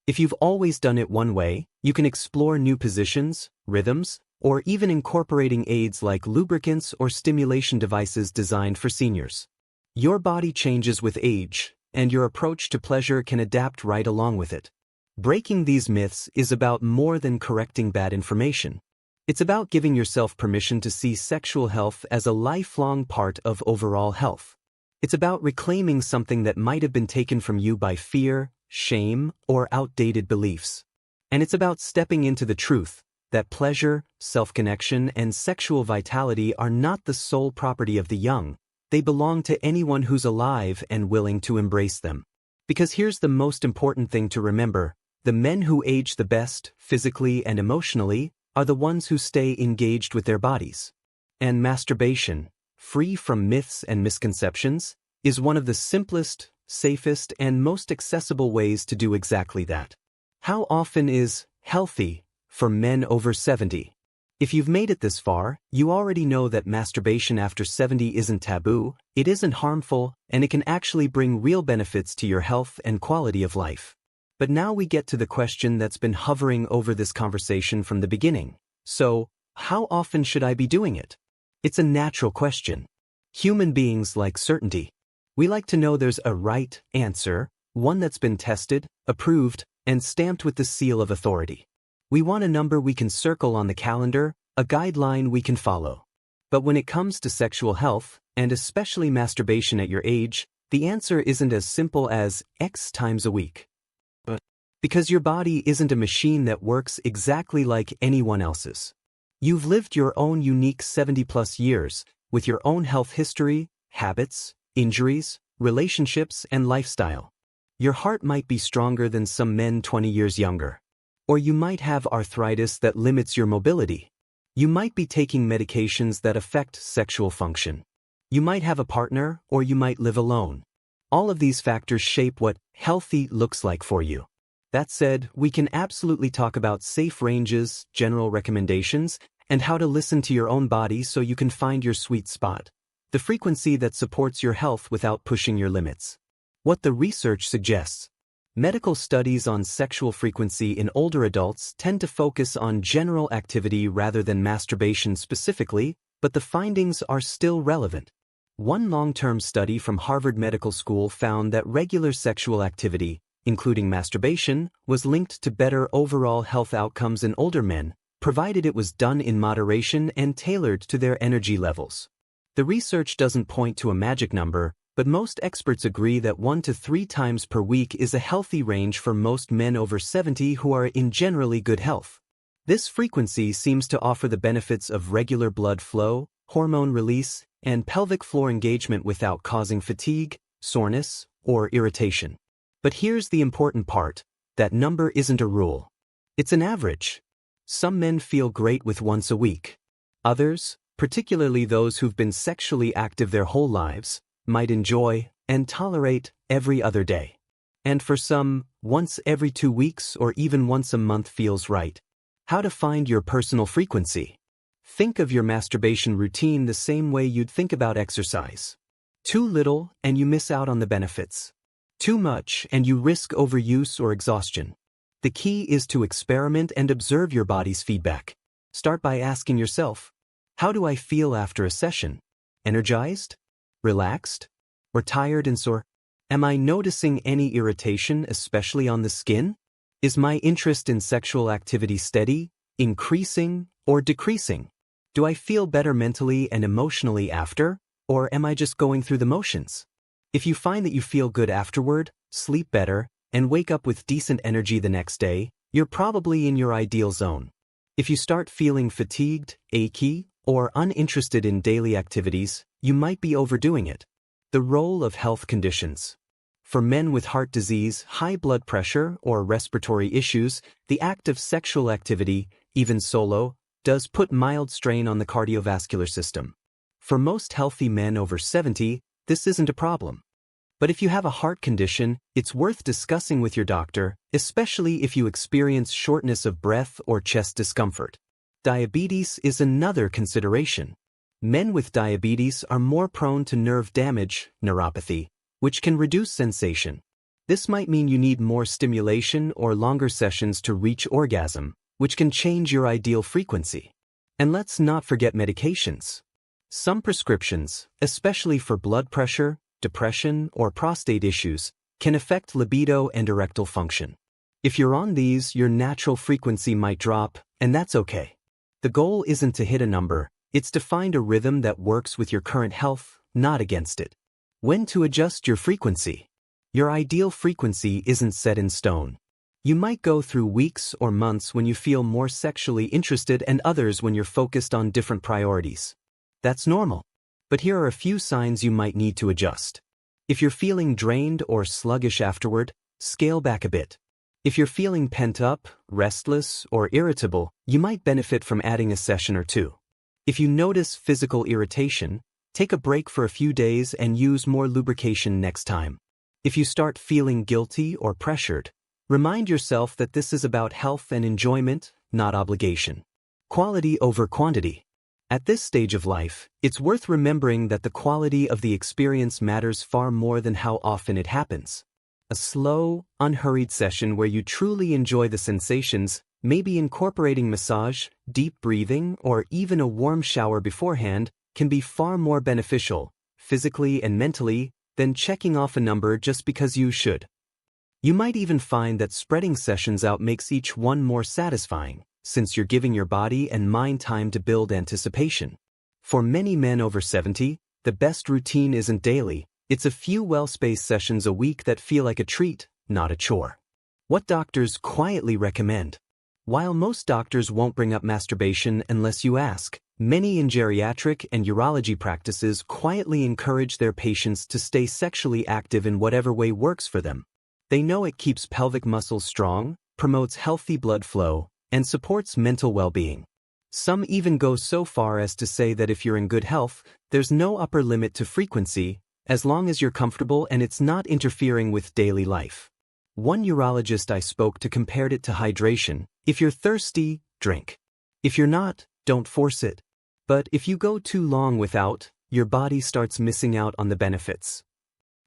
If you've always done it one way, you can explore new positions, rhythms, or even incorporating aids like lubricants or stimulation devices designed for seniors. Your body changes with age, and your approach to pleasure can adapt right along with it. Breaking these myths is about more than correcting bad information. It's about giving yourself permission to see sexual health as a lifelong part of overall health. It's about reclaiming something that might have been taken from you by fear, shame, or outdated beliefs. And it's about stepping into the truth that pleasure, self-connection, and sexual vitality are not the sole property of the young. They belong to anyone who's alive and willing to embrace them. Because here's the most important thing to remember: the men who age the best, physically and emotionally, are the ones who stay engaged with their bodies. And masturbation, free from myths and misconceptions, is one of the simplest, safest, and most accessible ways to do exactly that. How often is healthy for men over 70? If you've made it this far, you already know that masturbation after 70 isn't taboo, it isn't harmful, and it can actually bring real benefits to your health and quality of life. But now we get to the question that's been hovering over this conversation from the beginning. So, how often should I be doing it? It's a natural question. Human beings like certainty. We like to know there's a right answer, one that's been tested, approved, and stamped with the seal of authority. We want a number we can circle on the calendar, a guideline we can follow. But when it comes to sexual health, and especially masturbation at your age, the answer isn't as simple as X times a week. Because your body isn't a machine that works exactly like anyone else's. You've lived your own unique 70-plus years, with your own health history, habits, injuries, relationships, and lifestyle. Your heart might be stronger than some men 20 years younger. Or you might have arthritis that limits your mobility. You might be taking medications that affect sexual function. You might have a partner, or you might live alone. All of these factors shape what healthy looks like for you. That said, we can absolutely talk about safe ranges, general recommendations, and how to listen to your own body so you can find your sweet spot, the frequency that supports your health without pushing your limits. What the research suggests. Medical studies on sexual frequency in older adults tend to focus on general activity rather than masturbation specifically, but the findings are still relevant. One long-term study from Harvard Medical School found that regular sexual activity, including masturbation, was linked to better overall health outcomes in older men, provided it was done in moderation and tailored to their energy levels. The research doesn't point to a magic number, but most experts agree that 1 to 3 times per week is a healthy range for most men over 70 who are in generally good health. This frequency seems to offer the benefits of regular blood flow, hormone release, and pelvic floor engagement without causing fatigue, soreness, or irritation. But here's the important part: that number isn't a rule. It's an average. Some men feel great with once a week. Others, particularly those who've been sexually active their whole lives, might enjoy and tolerate every other day. And for some, once every 2 weeks or even once a month feels right. How to find your personal frequency. Think of your masturbation routine the same way you'd think about exercise. Too little and you miss out on the benefits. Too much and you risk overuse or exhaustion. The key is to experiment and observe your body's feedback. Start by asking yourself, how do I feel after a session? Energized? Relaxed? Or tired and sore? Am I noticing any irritation, especially on the skin? Is my interest in sexual activity steady, increasing, or decreasing? Do I feel better mentally and emotionally after, or am I just going through the motions? If you find that you feel good afterward, sleep better, and wake up with decent energy the next day, you're probably in your ideal zone. If you start feeling fatigued, achy, or uninterested in daily activities, you might be overdoing it. The role of health conditions. For men with heart disease, high blood pressure, or respiratory issues, the act of sexual activity, even solo, does put mild strain on the cardiovascular system. For most healthy men over 70, this isn't a problem. But if you have a heart condition, it's worth discussing with your doctor, especially if you experience shortness of breath or chest discomfort. Diabetes is another consideration. Men with diabetes are more prone to nerve damage, neuropathy, which can reduce sensation. This might mean you need more stimulation or longer sessions to reach orgasm, which can change your ideal frequency. And let's not forget medications. Some prescriptions, especially for blood pressure, depression, or prostate issues, can affect libido and erectile function. If you're on these, your natural frequency might drop, and that's okay. The goal isn't to hit a number, it's to find a rhythm that works with your current health, not against it. When to adjust your frequency? Your ideal frequency isn't set in stone. You might go through weeks or months when you feel more sexually interested and others when you're focused on different priorities. That's normal. But here are a few signs you might need to adjust. If you're feeling drained or sluggish afterward, scale back a bit. If you're feeling pent up, restless, or irritable, you might benefit from adding a session or two. If you notice physical irritation, take a break for a few days and use more lubrication next time. If you start feeling guilty or pressured, remind yourself that this is about health and enjoyment, not obligation. Quality over quantity. At this stage of life, it's worth remembering that the quality of the experience matters far more than how often it happens. A slow, unhurried session where you truly enjoy the sensations, maybe incorporating massage, deep breathing, or even a warm shower beforehand, can be far more beneficial, physically and mentally, than checking off a number just because you should. You might even find that spreading sessions out makes each one more satisfying, since you're giving your body and mind time to build anticipation. For many men over 70, the best routine isn't daily, it's a few well-spaced sessions a week that feel like a treat, not a chore. What doctors quietly recommend? While most doctors won't bring up masturbation unless you ask, many in geriatric and urology practices quietly encourage their patients to stay sexually active in whatever way works for them. They know it keeps pelvic muscles strong, promotes healthy blood flow, and supports mental well-being. Some even go so far as to say that if you're in good health, there's no upper limit to frequency, as long as you're comfortable and it's not interfering with daily life. One urologist I spoke to compared it to hydration. If you're thirsty, drink. If you're not, don't force it. But if you go too long without, your body starts missing out on the benefits.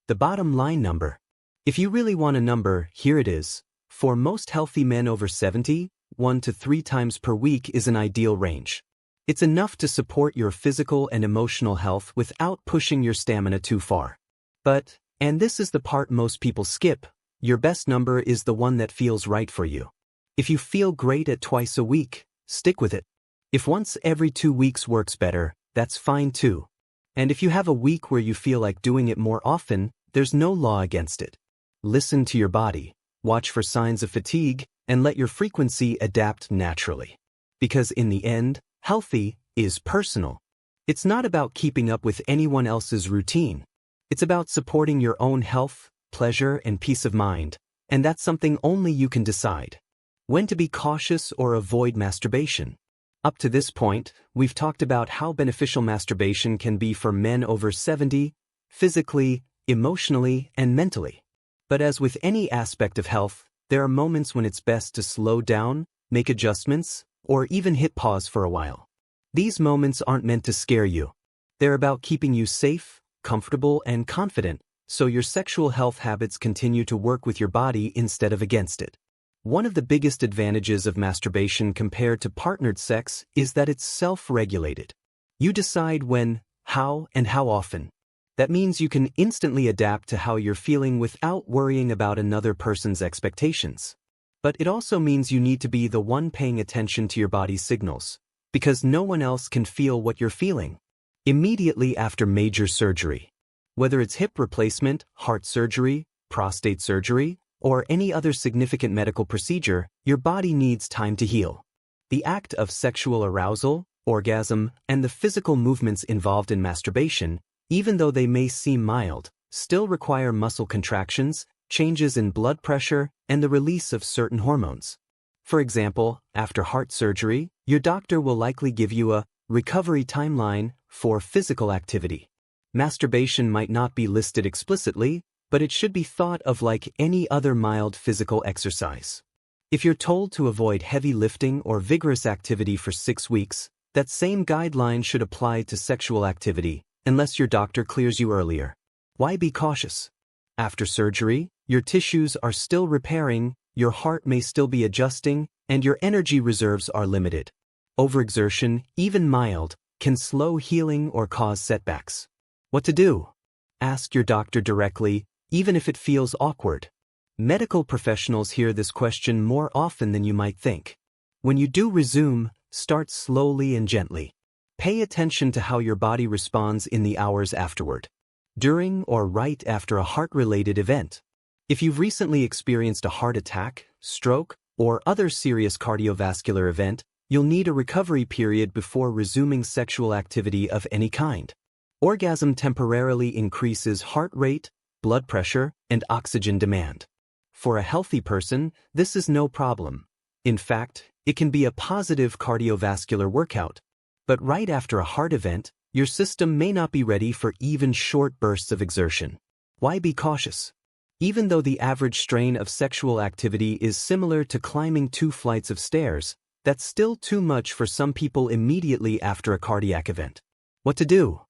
The bottom line number. If you really want a number, here it is. For most healthy men over 70, 1 to 3 times per week is an ideal range. It's enough to support your physical and emotional health without pushing your stamina too far. But, and this is the part most people skip, your best number is the one that feels right for you. If you feel great at twice a week, stick with it. If once every 2 weeks works better, that's fine too. And if you have a week where you feel like doing it more often, there's no law against it. Listen to your body, watch for signs of fatigue, and let your frequency adapt naturally. Because in the end, healthy is personal. It's not about keeping up with anyone else's routine. It's about supporting your own health, pleasure, and peace of mind, and that's something only you can decide. When to be cautious or avoid masturbation. Up to this point, we've talked about how beneficial masturbation can be for men over 70, physically, emotionally, and mentally. But as with any aspect of health, there are moments when it's best to slow down, make adjustments, or even hit pause for a while. These moments aren't meant to scare you. They're about keeping you safe, comfortable, and confident, so your sexual health habits continue to work with your body instead of against it. One of the biggest advantages of masturbation compared to partnered sex is that it's self-regulated. You decide when, how, and how often. That means you can instantly adapt to how you're feeling without worrying about another person's expectations. But it also means you need to be the one paying attention to your body's signals, because no one else can feel what you're feeling. Immediately after major surgery, whether it's hip replacement, heart surgery, prostate surgery, or any other significant medical procedure, your body needs time to heal. The act of sexual arousal, orgasm, and the physical movements involved in masturbation, even though they may seem mild, still require muscle contractions, changes in blood pressure, and the release of certain hormones. For example, after heart surgery, your doctor will likely give you a recovery timeline for physical activity. Masturbation might not be listed explicitly, but it should be thought of like any other mild physical exercise. If you're told to avoid heavy lifting or vigorous activity for 6 weeks, that same guideline should apply to sexual activity, unless your doctor clears you earlier. Why be cautious? After surgery, your tissues are still repairing, your heart may still be adjusting, and your energy reserves are limited. Overexertion, even mild, can slow healing or cause setbacks. What to do? Ask your doctor directly, even if it feels awkward? Medical professionals hear this question more often than you might think. When you do resume, start slowly and gently. Pay attention to how your body responds in the hours afterward, during or right after a heart-related event. If you've recently experienced a heart attack, stroke, or other serious cardiovascular event, you'll need a recovery period before resuming sexual activity of any kind. Orgasm temporarily increases heart rate, blood pressure, and oxygen demand. For a healthy person, this is no problem. In fact, it can be a positive cardiovascular workout. But right after a heart event, your system may not be ready for even short bursts of exertion. Why be cautious? Even though the average strain of sexual activity is similar to climbing 2 flights of stairs, that's still too much for some people immediately after a cardiac event. What to do?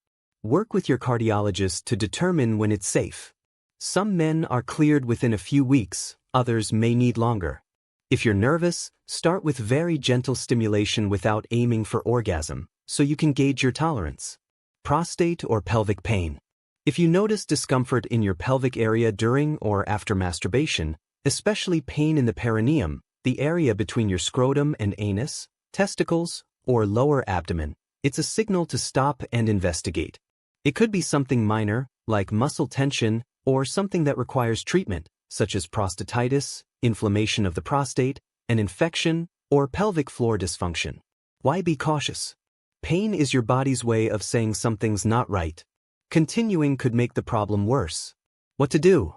Work with your cardiologist to determine when it's safe. Some men are cleared within a few weeks, others may need longer. If you're nervous, start with very gentle stimulation without aiming for orgasm, so you can gauge your tolerance. Prostate or pelvic pain. If you notice discomfort in your pelvic area during or after masturbation, especially pain in the perineum, the area between your scrotum and anus, testicles, or lower abdomen, it's a signal to stop and investigate. It could be something minor, like muscle tension, or something that requires treatment, such as prostatitis, inflammation of the prostate, an infection, or pelvic floor dysfunction. Why be cautious? Pain is your body's way of saying something's not right. Continuing could make the problem worse. What to do?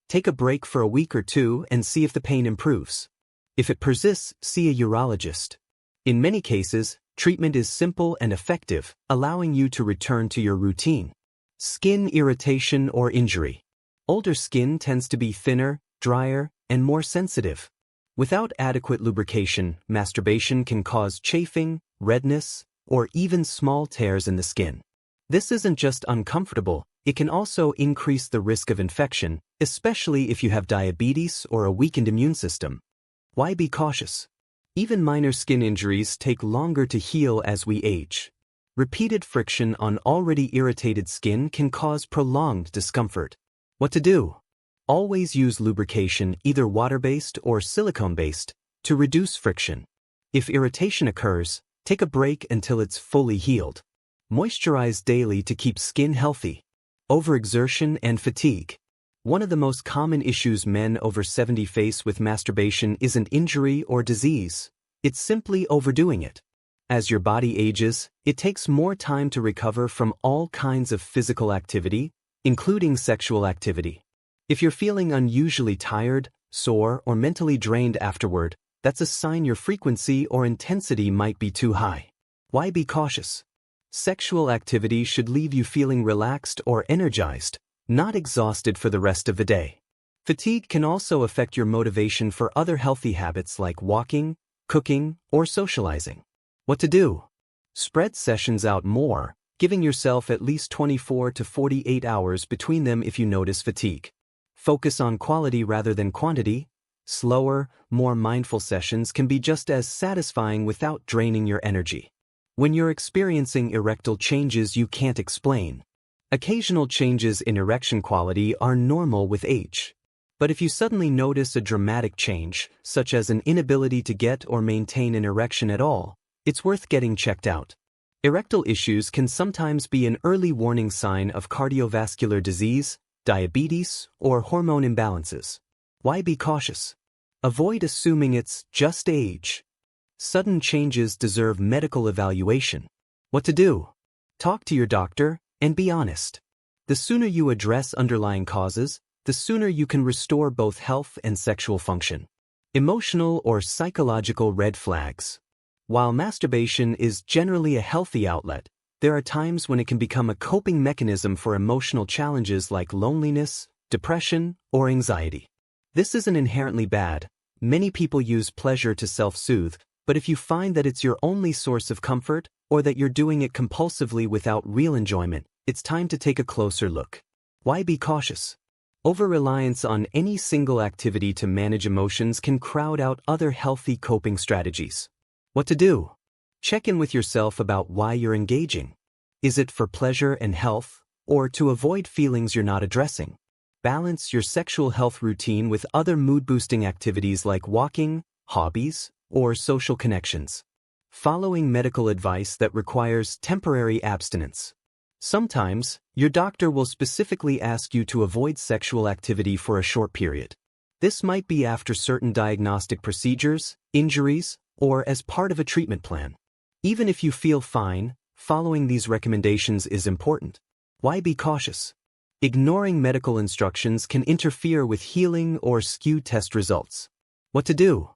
Take a break for a week or 2 and see if the pain improves. If it persists, see a urologist. In many cases, treatment is simple and effective, allowing you to return to your routine. Skin irritation or injury. Older skin tends to be thinner, drier, and more sensitive. Without adequate lubrication, masturbation can cause chafing, redness, or even small tears in the skin. This isn't just uncomfortable, it can also increase the risk of infection, especially if you have diabetes or a weakened immune system. Why be cautious? Even minor skin injuries take longer to heal as we age. Repeated friction on already irritated skin can cause prolonged discomfort. What to do? Always use lubrication, either water-based or silicone-based, to reduce friction. If irritation occurs, take a break until it's fully healed. Moisturize daily to keep skin healthy. Overexertion and fatigue. One of the most common issues men over 70 face with masturbation isn't injury or disease. It's simply overdoing it. As your body ages, it takes more time to recover from all kinds of physical activity, including sexual activity. If you're feeling unusually tired, sore, or mentally drained afterward, that's a sign your frequency or intensity might be too high. Why be cautious? Sexual activity should leave you feeling relaxed or energized, not exhausted for the rest of the day. Fatigue can also affect your motivation for other healthy habits like walking, cooking, or socializing. What to do? Spread sessions out more, giving yourself at least 24 to 48 hours between them if you notice fatigue. Focus on quality rather than quantity. Slower, more mindful sessions can be just as satisfying without draining your energy. When you're experiencing erectile changes you can't explain. Occasional changes in erection quality are normal with age. But if you suddenly notice a dramatic change, such as an inability to get or maintain an erection at all, it's worth getting checked out. Erectile issues can sometimes be an early warning sign of cardiovascular disease, diabetes, or hormone imbalances. Why be cautious? Avoid assuming it's just age. Sudden changes deserve medical evaluation. What to do? Talk to your doctor and be honest. The sooner you address underlying causes, the sooner you can restore both health and sexual function. Emotional or psychological red flags. While masturbation is generally a healthy outlet, there are times when it can become a coping mechanism for emotional challenges like loneliness, depression, or anxiety. This isn't inherently bad. Many people use pleasure to self-soothe, but if you find that it's your only source of comfort, or that you're doing it compulsively without real enjoyment, it's time to take a closer look. Why be cautious? Over-reliance on any single activity to manage emotions can crowd out other healthy coping strategies. What to do? Check in with yourself about why you're engaging. Is it for pleasure and health, or to avoid feelings you're not addressing? Balance your sexual health routine with other mood-boosting activities like walking, hobbies, or social connections. Following medical advice that requires temporary abstinence. Sometimes, your doctor will specifically ask you to avoid sexual activity for a short period. This might be after certain diagnostic procedures, injuries, or as part of a treatment plan. Even if you feel fine, following these recommendations is important. Why be cautious? Ignoring medical instructions can interfere with healing or skew test results. What to do?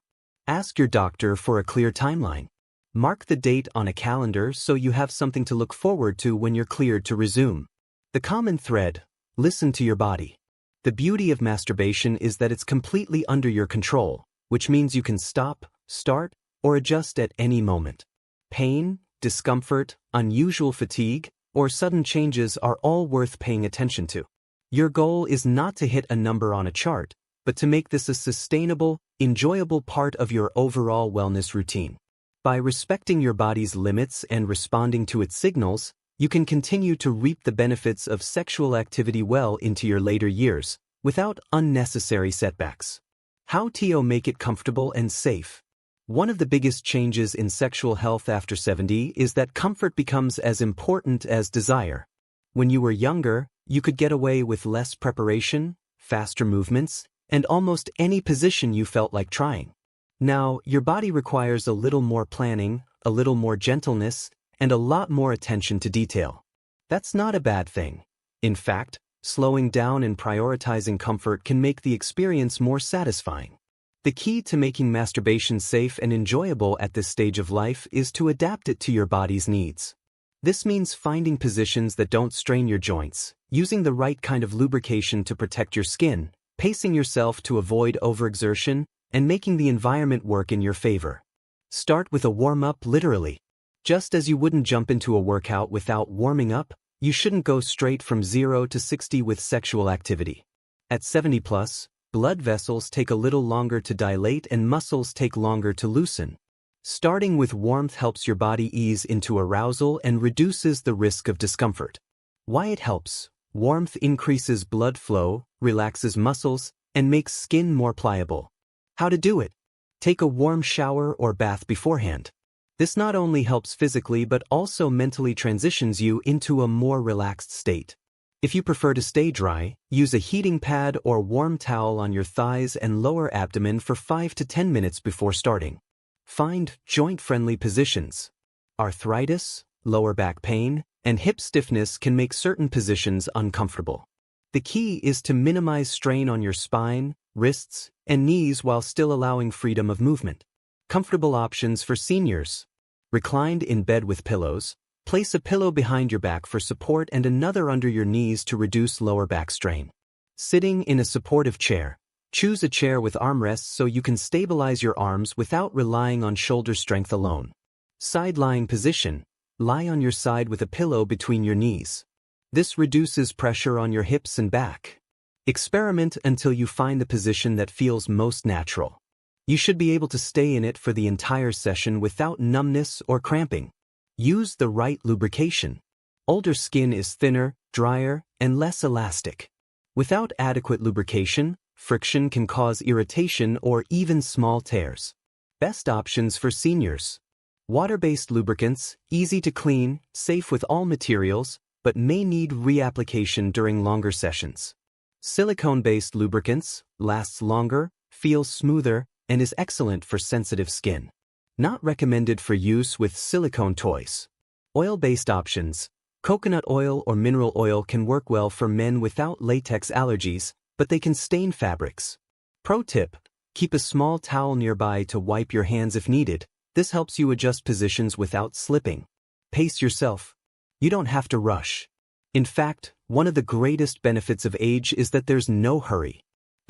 Ask your doctor for a clear timeline. Mark the date on a calendar so you have something to look forward to when you're cleared to resume. The common thread: listen to your body. The beauty of masturbation is that it's completely under your control, which means you can stop, start, or adjust at any moment. Pain, discomfort, unusual fatigue, or sudden changes are all worth paying attention to. Your goal is not to hit a number on a chart, but to make this a sustainable, enjoyable part of your overall wellness routine. By respecting your body's limits and responding to its signals, you can continue to reap the benefits of sexual activity well into your later years, without unnecessary setbacks. How to make it comfortable and safe? One of the biggest changes in sexual health after 70 is that comfort becomes as important as desire. When you were younger, you could get away with less preparation, faster movements, and almost any position you felt like trying. Now, your body requires a little more planning, a little more gentleness, and a lot more attention to detail. That's not a bad thing. In fact, slowing down and prioritizing comfort can make the experience more satisfying. The key to making masturbation safe and enjoyable at this stage of life is to adapt it to your body's needs. This means finding positions that don't strain your joints, using the right kind of lubrication to protect your skin, pacing yourself to avoid overexertion, and making the environment work in your favor. Start with a warm-up literally. Just as you wouldn't jump into a workout without warming up, you shouldn't go straight from 0 to 60 with sexual activity. At 70 plus, blood vessels take a little longer to dilate and muscles take longer to loosen. Starting with warmth helps your body ease into arousal and reduces the risk of discomfort. Why it helps? Warmth increases blood flow, relaxes muscles, and makes skin more pliable. How to do it? Take a warm shower or bath beforehand. This not only helps physically but also mentally transitions you into a more relaxed state. If you prefer to stay dry, use a heating pad or warm towel on your thighs and lower abdomen for 5 to 10 minutes before starting. Find joint-friendly positions. Arthritis, lower back pain, and hip stiffness can make certain positions uncomfortable. The key is to minimize strain on your spine, wrists, and knees while still allowing freedom of movement. Comfortable options for seniors. Reclined in bed with pillows, place a pillow behind your back for support and another under your knees to reduce lower back strain. Sitting in a supportive chair. Choose a chair with armrests so you can stabilize your arms without relying on shoulder strength alone. Side lying position. Lie on your side with a pillow between your knees. This reduces pressure on your hips and back. Experiment until you find the position that feels most natural. You should be able to stay in it for the entire session without numbness or cramping. Use the right lubrication. Older skin is thinner, drier, and less elastic. Without adequate lubrication, friction can cause irritation or even small tears. Best options for seniors. Water-based lubricants, easy to clean, safe with all materials, but may need reapplication during longer sessions. Silicone-based lubricants, lasts longer, feels smoother, and is excellent for sensitive skin. Not recommended for use with silicone toys. Oil-based options. Coconut oil or mineral oil can work well for men without latex allergies, but they can stain fabrics. Pro tip: keep a small towel nearby to wipe your hands if needed. This helps you adjust positions without slipping. Pace yourself. You don't have to rush. In fact, one of the greatest benefits of age is that there's no hurry.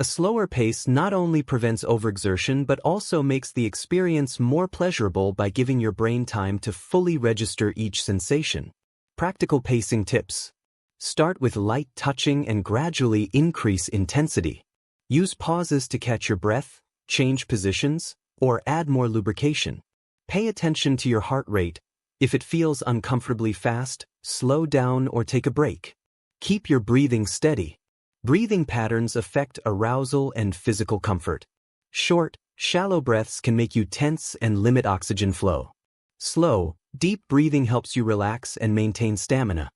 A slower pace not only prevents overexertion but also makes the experience more pleasurable by giving your brain time to fully register each sensation. Practical pacing tips. Start with light touching and gradually increase intensity. Use pauses to catch your breath, change positions, or add more lubrication. Pay attention to your heart rate. If it feels uncomfortably fast, slow down or take a break. Keep your breathing steady. Breathing patterns affect arousal and physical comfort. Short, shallow breaths can make you tense and limit oxygen flow. Slow, deep breathing helps you relax and maintain stamina.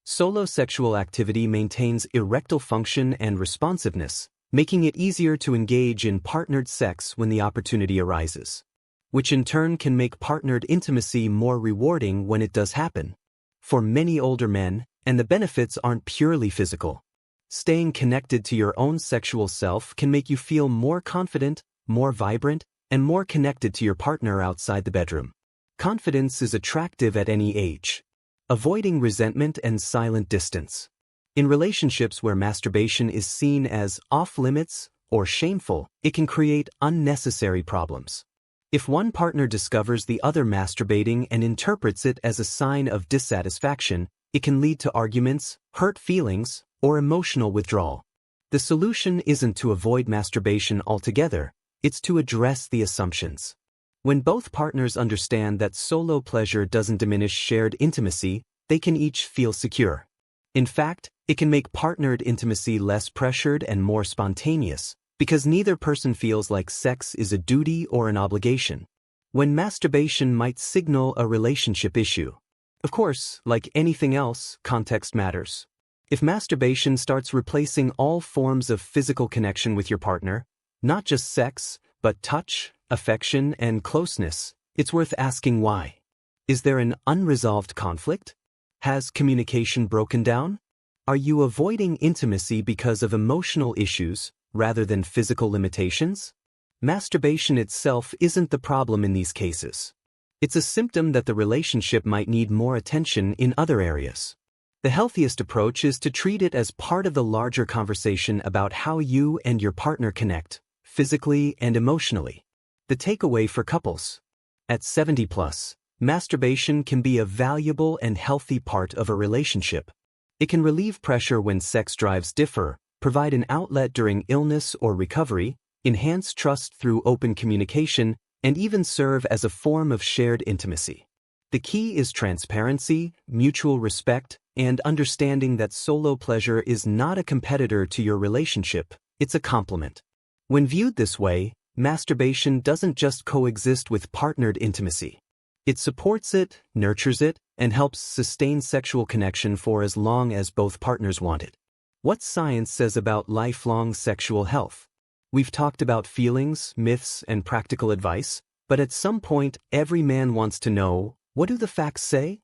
Solo sexual activity maintains erectile function and responsiveness, making it easier to engage in partnered sex when the opportunity arises, which in turn can make partnered intimacy more rewarding when it does happen. For many older men, and the benefits aren't purely physical. Staying connected to your own sexual self can make you feel more confident, more vibrant, and more connected to your partner outside the bedroom. Confidence is attractive at any age. Avoiding resentment and silent distance. In relationships where masturbation is seen as off-limits or shameful, it can create unnecessary problems. If one partner discovers the other masturbating and interprets it as a sign of dissatisfaction, it can lead to arguments, hurt feelings, or emotional withdrawal. The solution isn't to avoid masturbation altogether, it's to address the assumptions. When both partners understand that solo pleasure doesn't diminish shared intimacy, they can each feel secure. In fact, it can make partnered intimacy less pressured and more spontaneous, because neither person feels like sex is a duty or an obligation. When masturbation might signal a relationship issue. Of course, like anything else, context matters. If masturbation starts replacing all forms of physical connection with your partner, not just sex, but touch, affection, and closeness, it's worth asking why. Is there an unresolved conflict? Has communication broken down? Are you avoiding intimacy because of emotional issues, rather than physical limitations? Masturbation itself isn't the problem in these cases. It's a symptom that the relationship might need more attention in other areas. The healthiest approach is to treat it as part of the larger conversation about how you and your partner connect, physically and emotionally. The takeaway for couples. At 70+, masturbation can be a valuable and healthy part of a relationship. It can relieve pressure when sex drives differ, provide an outlet during illness or recovery, enhance trust through open communication, and even serve as a form of shared intimacy. The key is transparency, mutual respect, and understanding that solo pleasure is not a competitor to your relationship, it's a complement. When viewed this way, masturbation doesn't just coexist with partnered intimacy. It supports it, nurtures it, and helps sustain sexual connection for as long as both partners want it. What science says about lifelong sexual health? We've talked about feelings, myths, and practical advice, but at some point, every man wants to know, what do the facts say?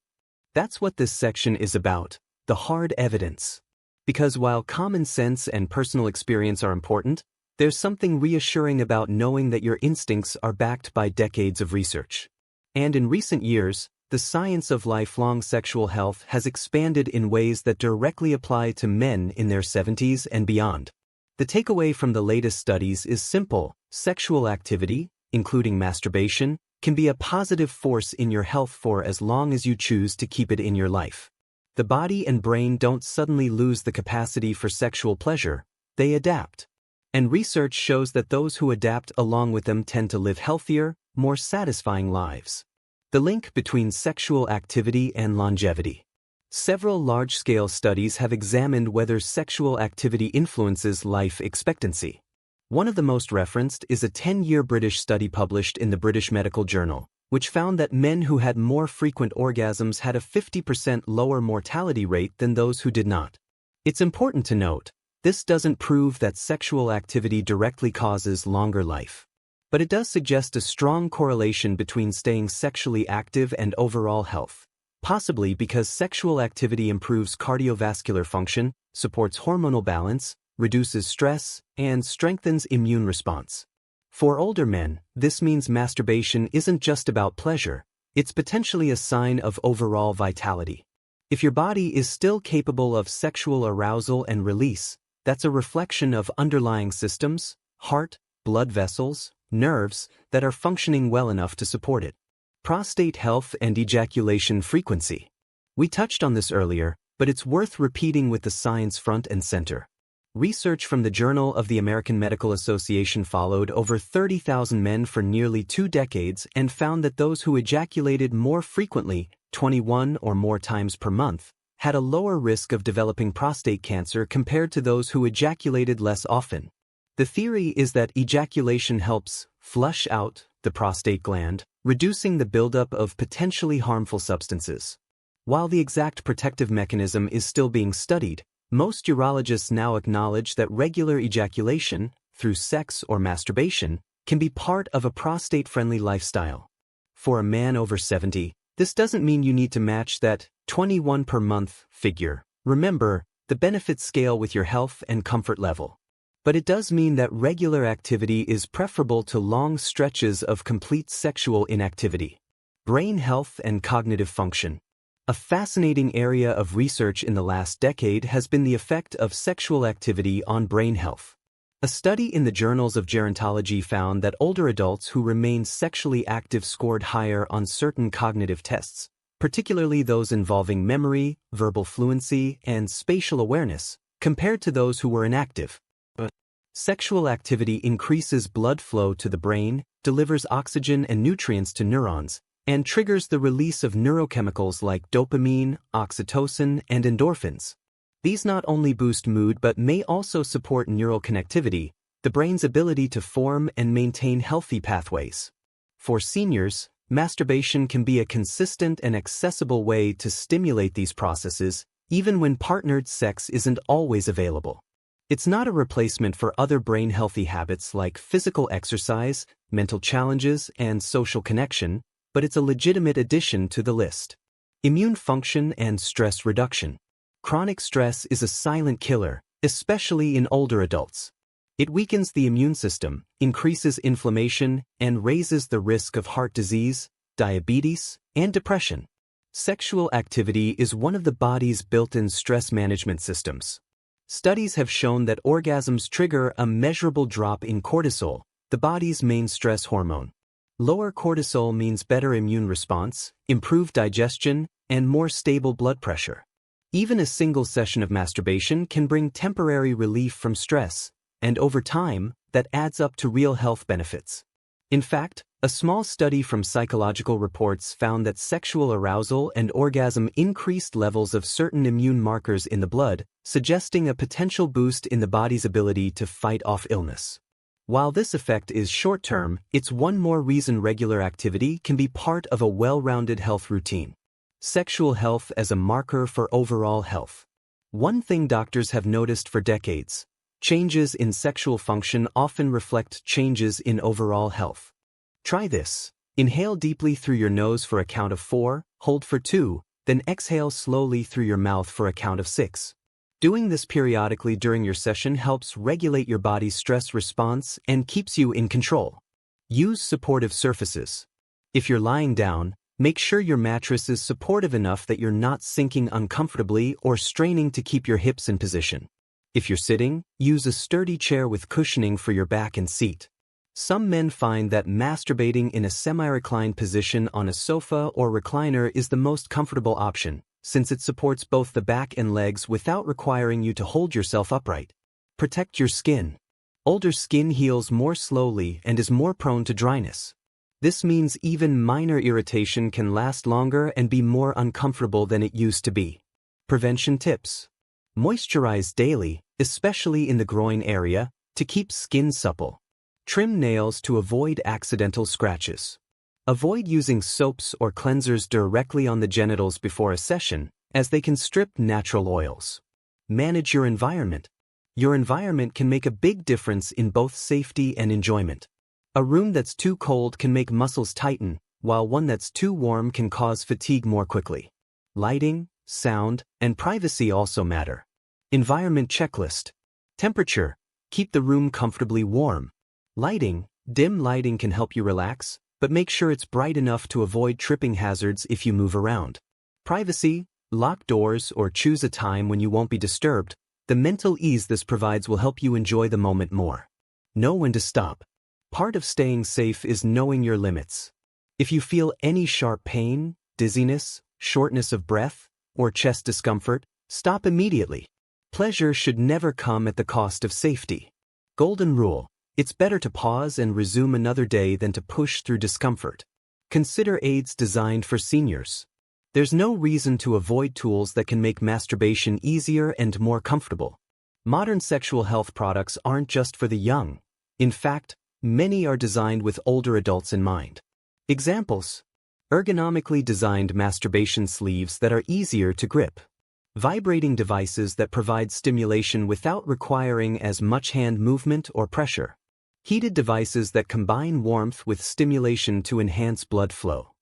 That's what this section is about, the hard evidence. Because while common sense and personal experience are important, there's something reassuring about knowing that your instincts are backed by decades of research. And in recent years, the science of lifelong sexual health has expanded in ways that directly apply to men in their 70s and beyond. The takeaway from the latest studies is simple: sexual activity, including masturbation, can be a positive force in your health for as long as you choose to keep it in your life. The body and brain don't suddenly lose the capacity for sexual pleasure, they adapt. And research shows that those who adapt along with them tend to live healthier, more satisfying lives. The link between sexual activity and longevity. Several large-scale studies have examined whether sexual activity influences life expectancy. One of the most referenced is a 10-year British study published in the British Medical Journal, which found that men who had more frequent orgasms had a 50% lower mortality rate than those who did not. It's important to note, this doesn't prove that sexual activity directly causes longer life. But it does suggest a strong correlation between staying sexually active and overall health, possibly because sexual activity improves cardiovascular function, supports hormonal balance, reduces stress, and strengthens immune response. For older men, this means masturbation isn't just about pleasure, it's potentially a sign of overall vitality. If your body is still capable of sexual arousal and release, that's a reflection of underlying systems, heart, blood vessels, nerves, that are functioning well enough to support it. Prostate health and ejaculation frequency. We touched on this earlier, but it's worth repeating with the science front and center. Research from the Journal of the American Medical Association followed over 30,000 men for nearly 2 decades and found that those who ejaculated more frequently, 21 or more times per month, had a lower risk of developing prostate cancer compared to those who ejaculated less often. The theory is that ejaculation helps flush out the prostate gland, reducing the buildup of potentially harmful substances. While the exact protective mechanism is still being studied, most urologists now acknowledge that regular ejaculation, through sex or masturbation, can be part of a prostate-friendly lifestyle. For a man over 70, this doesn't mean you need to match that 21 per month figure. Remember, the benefits scale with your health and comfort level. But it does mean that regular activity is preferable to long stretches of complete sexual inactivity. Brain health and cognitive function. A fascinating area of research in the last decade has been the effect of sexual activity on brain health. A study in the Journals of Gerontology found that older adults who remained sexually active scored higher on certain cognitive tests, particularly those involving memory, verbal fluency, and spatial awareness, compared to those who were inactive. Sexual activity increases blood flow to the brain, delivers oxygen and nutrients to neurons, and triggers the release of neurochemicals like dopamine, oxytocin, and endorphins. These not only boost mood but may also support neural connectivity, the brain's ability to form and maintain healthy pathways. For seniors, masturbation can be a consistent and accessible way to stimulate these processes, even when partnered sex isn't always available. It's not a replacement for other brain-healthy habits like physical exercise, mental challenges, and social connection, but it's a legitimate addition to the list. Immune function and stress reduction. Chronic stress is a silent killer, especially in older adults. It weakens the immune system, increases inflammation, and raises the risk of heart disease, diabetes, and depression. Sexual activity is one of the body's built-in stress management systems. Studies have shown that orgasms trigger a measurable drop in cortisol, the body's main stress hormone. Lower cortisol means better immune response, improved digestion, and more stable blood pressure. Even a single session of masturbation can bring temporary relief from stress, and over time, that adds up to real health benefits. In fact, a small study from Psychological Reports found that sexual arousal and orgasm increased levels of certain immune markers in the blood, suggesting a potential boost in the body's ability to fight off illness. While this effect is short-term, it's one more reason regular activity can be part of a well-rounded health routine. Sexual health as a marker for overall health. One thing doctors have noticed for decades: changes in sexual function often reflect changes in overall health. Try this. Inhale deeply through your nose for a count of 4, hold for 2, then exhale slowly through your mouth for a count of 6. Doing this periodically during your session helps regulate your body's stress response and keeps you in control. Use supportive surfaces. If you're lying down, make sure your mattress is supportive enough that you're not sinking uncomfortably or straining to keep your hips in position. If you're sitting, use a sturdy chair with cushioning for your back and seat. Some men find that masturbating in a semi-reclined position on a sofa or recliner is the most comfortable option, since it supports both the back and legs without requiring you to hold yourself upright. Protect your skin. Older skin heals more slowly and is more prone to dryness. This means even minor irritation can last longer and be more uncomfortable than it used to be. Prevention tips. Moisturize daily, especially in the groin area, to keep skin supple. Trim nails to avoid accidental scratches. Avoid using soaps or cleansers directly on the genitals before a session, as they can strip natural oils. Manage your environment. Your environment can make a big difference in both safety and enjoyment. A room that's too cold can make muscles tighten, while one that's too warm can cause fatigue more quickly. Lighting, sound, and privacy also matter. Environment checklist. Temperature. Keep the room comfortably warm. Lighting. Dim lighting can help you relax, but make sure it's bright enough to avoid tripping hazards if you move around. Privacy. Lock doors or choose a time when you won't be disturbed. The mental ease this provides will help you enjoy the moment more. Know when to stop. Part of staying safe is knowing your limits. If you feel any sharp pain, dizziness, shortness of breath, or chest discomfort, stop immediately. Pleasure should never come at the cost of safety. Golden rule. It's better to pause and resume another day than to push through discomfort. Consider aids designed for seniors. There's no reason to avoid tools that can make masturbation easier and more comfortable. Modern sexual health products aren't just for the young. In fact, many are designed with older adults in mind. Examples: ergonomically designed masturbation sleeves that are easier to grip, vibrating devices that provide stimulation without requiring as much hand movement or pressure, heated devices that combine warmth with stimulation to enhance blood flow.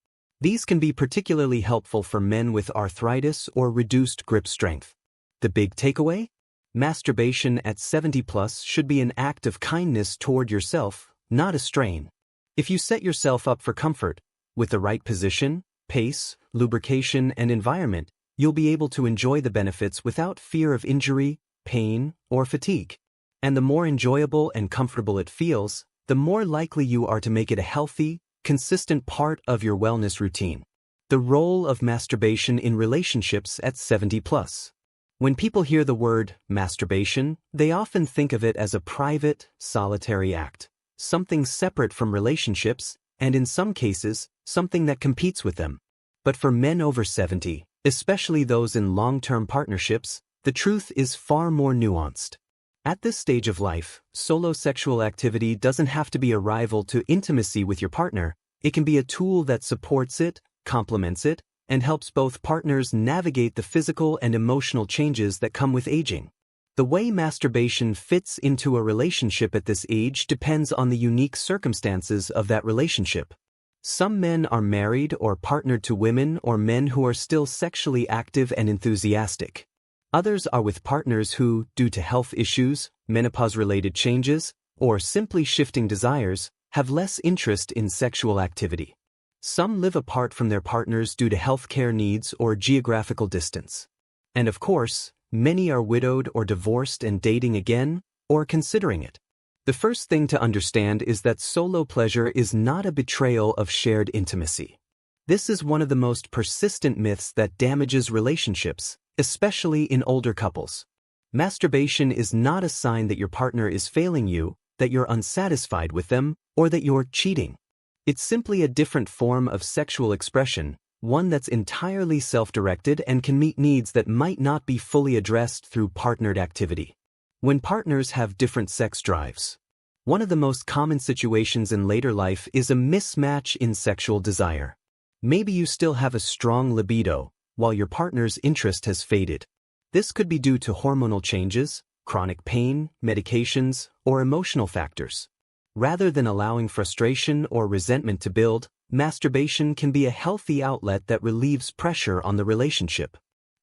These can be particularly helpful for men with arthritis or reduced grip strength. The big takeaway? Masturbation at 70+ should be an act of kindness toward yourself, not a strain. If you set yourself up for comfort, with the right position, pace, lubrication, and environment, you'll be able to enjoy the benefits without fear of injury, pain, or fatigue. And the more enjoyable and comfortable it feels, the more likely you are to make it a healthy, consistent part of your wellness routine. The role of masturbation in relationships at 70+. When people hear the word masturbation, they often think of it as a private, solitary act, something separate from relationships, and in some cases, something that competes with them. But for men over 70, especially those in long-term partnerships, the truth is far more nuanced. At this stage of life, solo sexual activity doesn't have to be a rival to intimacy with your partner. It can be a tool that supports it, complements it, and helps both partners navigate the physical and emotional changes that come with aging. The way masturbation fits into a relationship at this age depends on the unique circumstances of that relationship. Some men are married or partnered to women or men who are still sexually active and enthusiastic. Others are with partners who, due to health issues, menopause-related changes, or simply shifting desires, have less interest in sexual activity. Some live apart from their partners due to healthcare needs or geographical distance. And of course, many are widowed or divorced and dating again, or considering it. The first thing to understand is that solo pleasure is not a betrayal of shared intimacy. This is one of the most persistent myths that damages relationships, especially in older couples. Masturbation is not a sign that your partner is failing you, that you're unsatisfied with them, or that you're cheating. It's simply a different form of sexual expression, one that's entirely self-directed and can meet needs that might not be fully addressed through partnered activity. When partners have different sex drives, one of the most common situations in later life is a mismatch in sexual desire. Maybe you still have a strong libido, while your partner's interest has faded. This could be due to hormonal changes, chronic pain, medications, or emotional factors. Rather than allowing frustration or resentment to build, masturbation can be a healthy outlet that relieves pressure on the relationship.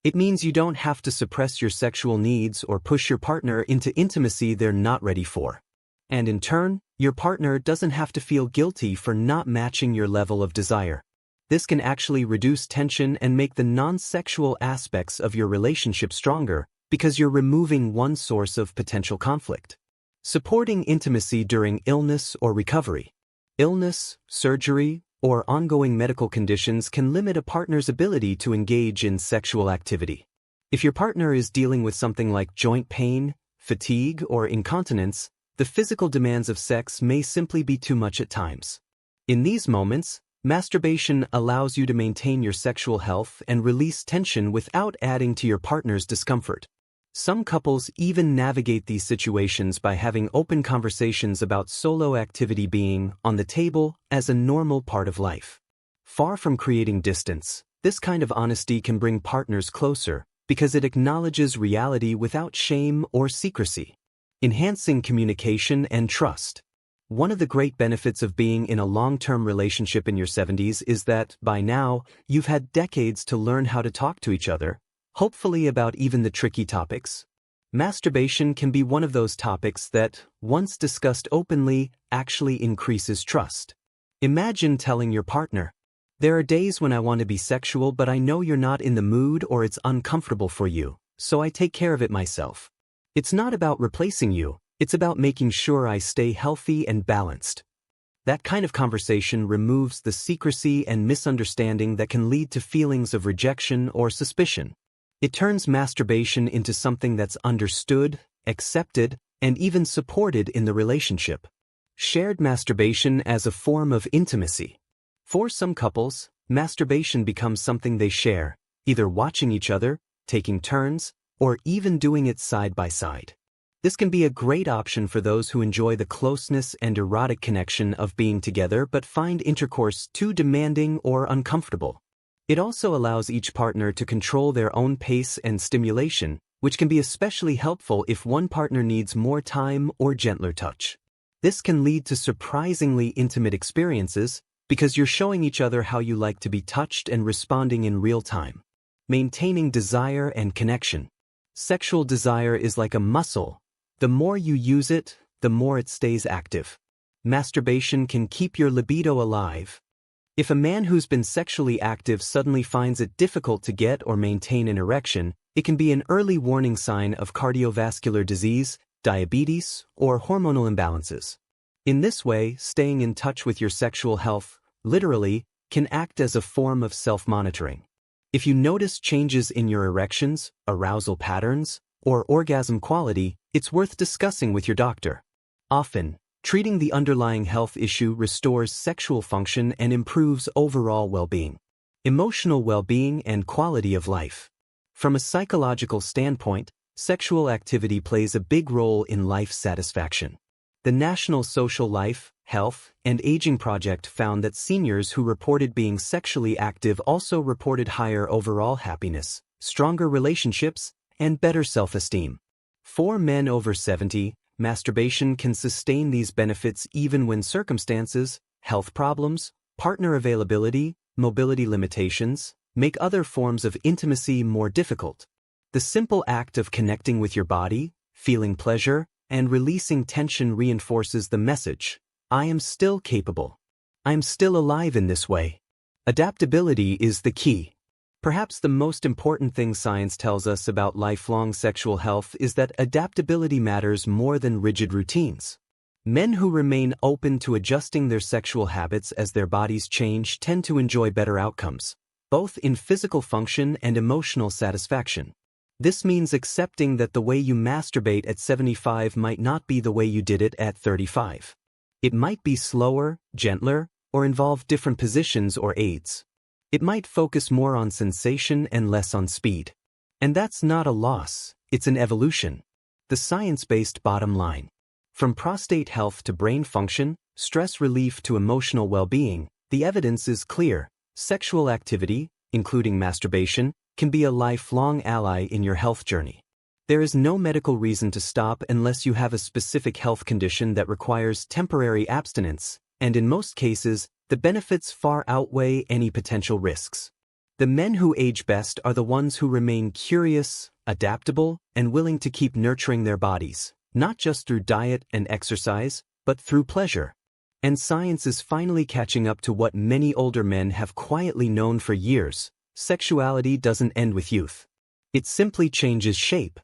It means you don't have to suppress your sexual needs or push your partner into intimacy they're not ready for. And in turn, your partner doesn't have to feel guilty for not matching your level of desire. This can actually reduce tension and make the non-sexual aspects of your relationship stronger because you're removing one source of potential conflict. Supporting intimacy during illness or recovery. Illness, surgery, or ongoing medical conditions can limit a partner's ability to engage in sexual activity. If your partner is dealing with something like joint pain, fatigue, or incontinence, the physical demands of sex may simply be too much at times. In these moments, masturbation allows you to maintain your sexual health and release tension without adding to your partner's discomfort. Some couples even navigate these situations by having open conversations about solo activity being on the table as a normal part of life. Far from creating distance, this kind of honesty can bring partners closer because it acknowledges reality without shame or secrecy, enhancing communication and trust. One of the great benefits of being in a long-term relationship in your 70s is that, by now, you've had decades to learn how to talk to each other, hopefully about even the tricky topics. Masturbation can be one of those topics that, once discussed openly, actually increases trust. Imagine telling your partner, "There are days when I want to be sexual, but I know you're not in the mood or it's uncomfortable for you, so I take care of it myself. It's not about replacing you, it's about making sure I stay healthy and balanced." That kind of conversation removes the secrecy and misunderstanding that can lead to feelings of rejection or suspicion. It turns masturbation into something that's understood, accepted, and even supported in the relationship. Shared masturbation as a form of intimacy. For some couples, masturbation becomes something they share, either watching each other, taking turns, or even doing it side by side. This can be a great option for those who enjoy the closeness and erotic connection of being together but find intercourse too demanding or uncomfortable. It also allows each partner to control their own pace and stimulation, which can be especially helpful if one partner needs more time or gentler touch. This can lead to surprisingly intimate experiences because you're showing each other how you like to be touched and responding in real time. Maintaining desire and connection. Sexual desire is like a muscle. The more you use it, the more it stays active. Masturbation can keep your libido alive. If a man who's been sexually active suddenly finds it difficult to get or maintain an erection, it can be an early warning sign of cardiovascular disease, diabetes, or hormonal imbalances. In this way, staying in touch with your sexual health, literally, can act as a form of self-monitoring. If you notice changes in your erections, arousal patterns, or orgasm quality, it's worth discussing with your doctor. Often, treating the underlying health issue restores sexual function and improves overall well-being. Emotional well-being and quality of life. From a psychological standpoint, sexual activity plays a big role in life satisfaction. The National Social Life, Health, and Aging Project found that seniors who reported being sexually active also reported higher overall happiness, stronger relationships, and better self-esteem. For men over 70, masturbation can sustain these benefits even when circumstances, health problems, partner availability, mobility limitations, make other forms of intimacy more difficult. The simple act of connecting with your body, feeling pleasure, and releasing tension reinforces the message, I am still capable. I am still alive in this way. Adaptability is the key. Perhaps the most important thing science tells us about lifelong sexual health is that adaptability matters more than rigid routines. Men who remain open to adjusting their sexual habits as their bodies change tend to enjoy better outcomes, both in physical function and emotional satisfaction. This means accepting that the way you masturbate at 75 might not be the way you did it at 35. It might be slower, gentler, or involve different positions or aids. It might focus more on sensation and less on speed. And that's not a loss, it's an evolution. The science-based bottom line. From prostate health to brain function, stress relief to emotional well-being, the evidence is clear. Sexual activity, including masturbation, can be a lifelong ally in your health journey. There is no medical reason to stop unless you have a specific health condition that requires temporary abstinence, and in most cases, the benefits far outweigh any potential risks. The men who age best are the ones who remain curious, adaptable, and willing to keep nurturing their bodies, not just through diet and exercise, but through pleasure. And science is finally catching up to what many older men have quietly known for years. Sexuality doesn't end with youth. It simply changes shape.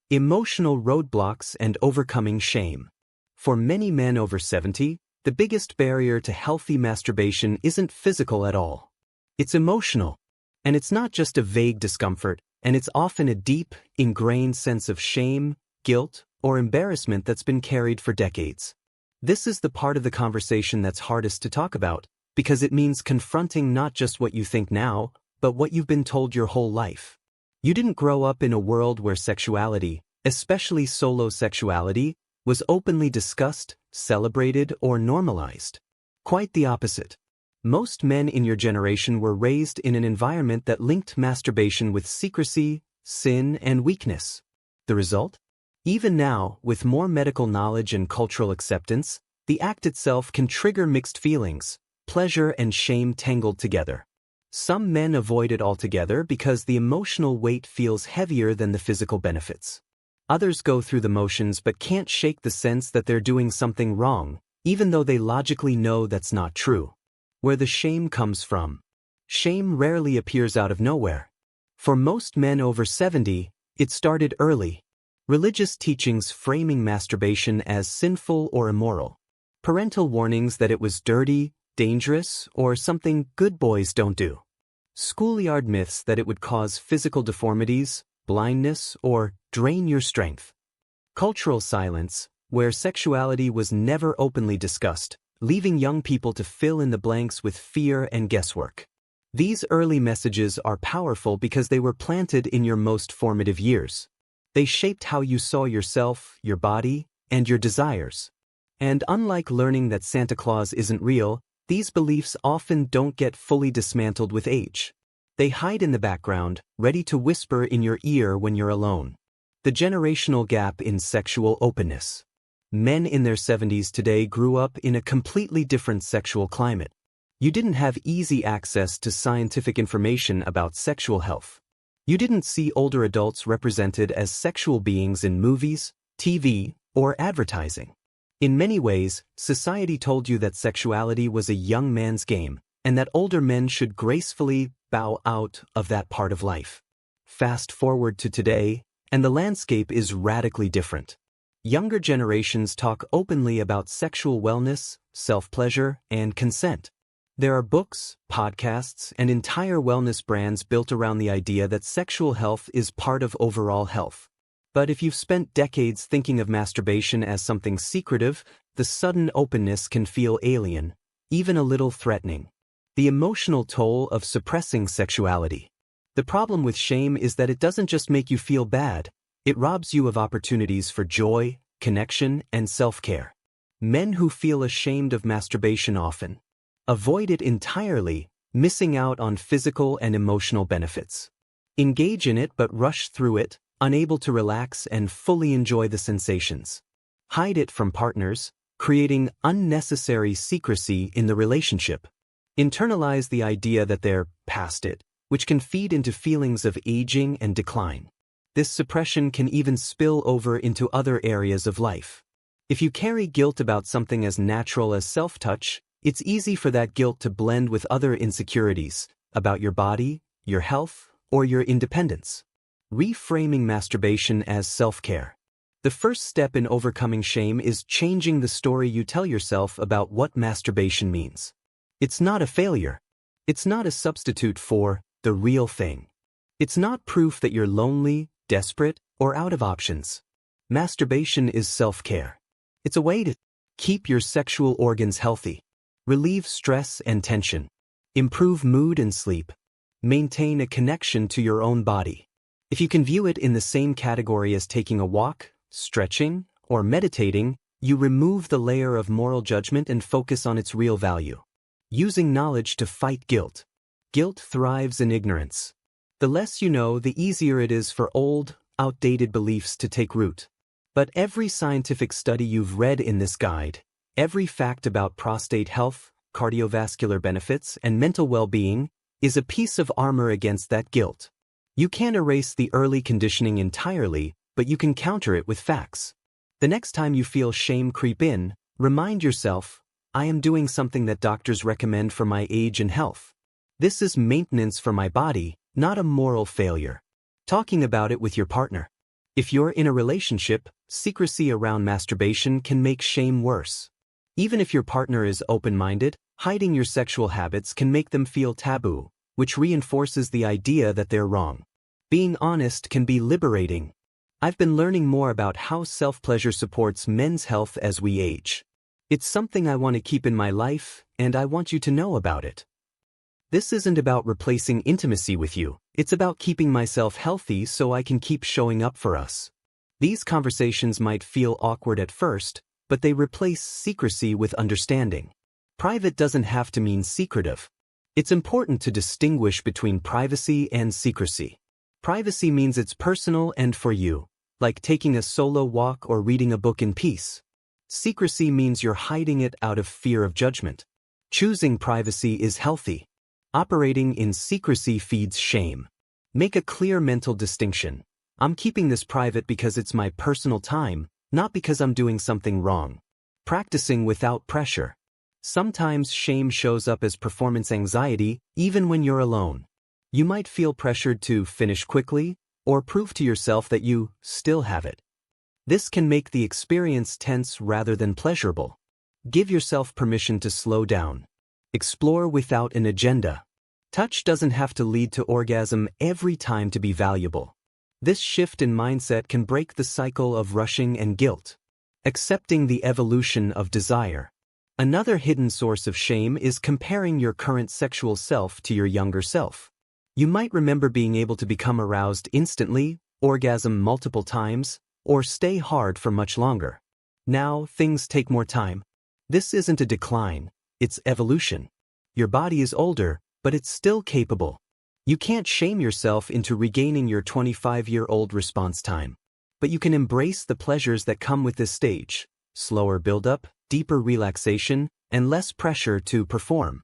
Emotional roadblocks and overcoming shame. For many men over 70, the biggest barrier to healthy masturbation isn't physical at all. It's emotional. And it's not just a vague discomfort, and it's often a deep, ingrained sense of shame, guilt, or embarrassment that's been carried for decades. This is the part of the conversation that's hardest to talk about, because it means confronting not just what you think now, but what you've been told your whole life. You didn't grow up in a world where sexuality, especially solo sexuality, was openly discussed, celebrated, or normalized. Quite the opposite. Most men in your generation were raised in an environment that linked masturbation with secrecy, sin, and weakness. The result? Even now, with more medical knowledge and cultural acceptance, the act itself can trigger mixed feelings, pleasure and shame tangled together. Some men avoid it altogether because the emotional weight feels heavier than the physical benefits. Others go through the motions but can't shake the sense that they're doing something wrong, even though they logically know that's not true. Where the shame comes from. Shame rarely appears out of nowhere. For most men over 70, it started early. Religious teachings framing masturbation as sinful or immoral. Parental warnings that it was dirty, dangerous, or something good boys don't do. Schoolyard myths that it would cause physical deformities, blindness, or drain your strength. Cultural silence, where sexuality was never openly discussed, leaving young people to fill in the blanks with fear and guesswork. These early messages are powerful because they were planted in your most formative years. They shaped how you saw yourself, your body, and your desires. And unlike learning that Santa Claus isn't real, these beliefs often don't get fully dismantled with age. They hide in the background, ready to whisper in your ear when you're alone. The generational gap in sexual openness. Men in their 70s today grew up in a completely different sexual climate. You didn't have easy access to scientific information about sexual health. You didn't see older adults represented as sexual beings in movies, TV, or advertising. In many ways, society told you that sexuality was a young man's game, and that older men should gracefully bow out of that part of life. Fast forward to today, and the landscape is radically different. Younger generations talk openly about sexual wellness, self-pleasure, and consent. There are books, podcasts, and entire wellness brands built around the idea that sexual health is part of overall health. But if you've spent decades thinking of masturbation as something secretive, the sudden openness can feel alien, even a little threatening. The emotional toll of suppressing sexuality. The problem with shame is that it doesn't just make you feel bad, it robs you of opportunities for joy, connection, and self-care. Men who feel ashamed of masturbation often avoid it entirely, missing out on physical and emotional benefits. Engage in it but rush through it, unable to relax and fully enjoy the sensations. Hide it from partners, creating unnecessary secrecy in the relationship. Internalize the idea that they're past it, which can feed into feelings of aging and decline. This suppression can even spill over into other areas of life. If you carry guilt about something as natural as self-touch, it's easy for that guilt to blend with other insecurities about your body, your health, or your independence. Reframing masturbation as self-care. The first step in overcoming shame is changing the story you tell yourself about what masturbation means. It's not a failure. It's not a substitute for the real thing. It's not proof that you're lonely, desperate, or out of options. Masturbation is self-care. It's a way to keep your sexual organs healthy, relieve stress and tension, improve mood and sleep, maintain a connection to your own body. If you can view it in the same category as taking a walk, stretching, or meditating, you remove the layer of moral judgment and focus on its real value. Using knowledge to fight guilt. Guilt thrives in ignorance. The less you know, the easier it is for old, outdated beliefs to take root. But every scientific study you've read in this guide, every fact about prostate health, cardiovascular benefits, and mental well-being is a piece of armor against that guilt. You can't erase the early conditioning entirely, but you can counter it with facts. The next time you feel shame creep in, remind yourself, I am doing something that doctors recommend for my age and health. This is maintenance for my body, not a moral failure. Talking about it with your partner. If you're in a relationship, secrecy around masturbation can make shame worse. Even if your partner is open-minded, hiding your sexual habits can make them feel taboo, which reinforces the idea that they're wrong. Being honest can be liberating. I've been learning more about how self-pleasure supports men's health as we age. It's something I want to keep in my life, and I want you to know about it. This isn't about replacing intimacy with you, it's about keeping myself healthy so I can keep showing up for us. These conversations might feel awkward at first, but they replace secrecy with understanding. Private doesn't have to mean secretive. It's important to distinguish between privacy and secrecy. Privacy means it's personal and for you, like taking a solo walk or reading a book in peace. Secrecy means you're hiding it out of fear of judgment. Choosing privacy is healthy. Operating in secrecy feeds shame. Make a clear mental distinction. I'm keeping this private because it's my personal time, not because I'm doing something wrong. Practicing without pressure. Sometimes shame shows up as performance anxiety, even when you're alone. You might feel pressured to finish quickly, or prove to yourself that you still have it. This can make the experience tense rather than pleasurable. Give yourself permission to slow down. Explore without an agenda. Touch doesn't have to lead to orgasm every time to be valuable. This shift in mindset can break the cycle of rushing and guilt. Accepting the evolution of desire. Another hidden source of shame is comparing your current sexual self to your younger self. You might remember being able to become aroused instantly, orgasm multiple times, or stay hard for much longer. Now, things take more time. This isn't a decline, it's evolution. Your body is older, but it's still capable. You can't shame yourself into regaining your 25-year-old response time. But you can embrace the pleasures that come with this stage: slower buildup, deeper relaxation, and less pressure to perform.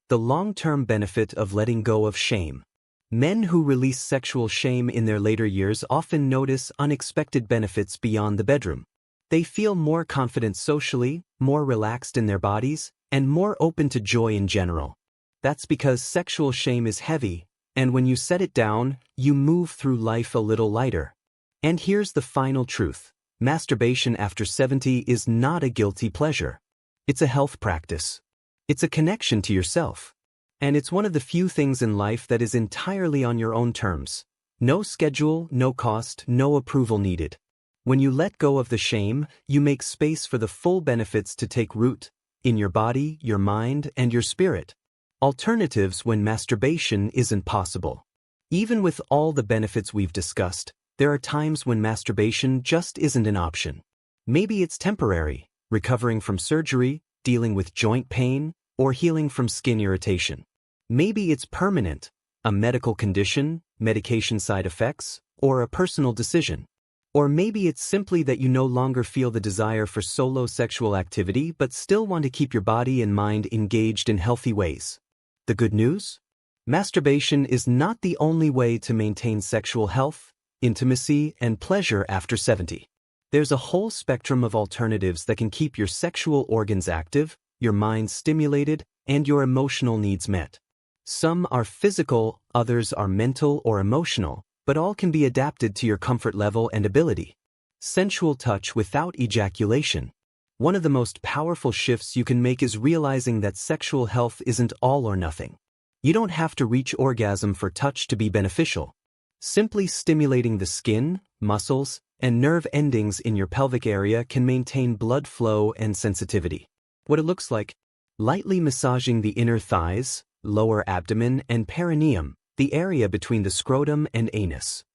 The long-term benefit of letting go of shame. Men who release sexual shame in their later years often notice unexpected benefits beyond the bedroom. They feel more confident socially, more relaxed in their bodies, and more open to joy in general. That's because sexual shame is heavy, and when you set it down, you move through life a little lighter. And here's the final truth: masturbation after 70 is not a guilty pleasure. It's a health practice. It's a connection to yourself. And it's one of the few things in life that is entirely on your own terms. No schedule, no cost, no approval needed. When you let go of the shame, you make space for the full benefits to take root in your body, your mind, and your spirit. Alternatives when masturbation isn't possible. Even with all the benefits we've discussed, there are times when masturbation just isn't an option. Maybe it's temporary, recovering from surgery, dealing with joint pain, or healing from skin irritation. Maybe it's permanent, a medical condition, medication side effects, or a personal decision. Or maybe it's simply that you no longer feel the desire for solo sexual activity but still want to keep your body and mind engaged in healthy ways. The good news? Masturbation is not the only way to maintain sexual health, intimacy, and pleasure after 70. There's a whole spectrum of alternatives that can keep your sexual organs active, your mind stimulated, and your emotional needs met. Some are physical, others are mental or emotional, but all can be adapted to your comfort level and ability. Sensual touch without ejaculation. One of the most powerful shifts you can make is realizing that sexual health isn't all or nothing. You don't have to reach orgasm for touch to be beneficial. Simply stimulating the skin, muscles, and nerve endings in your pelvic area can maintain blood flow and sensitivity. What it looks like: lightly massaging the inner thighs, lower abdomen, and perineum, the area between the scrotum and anus.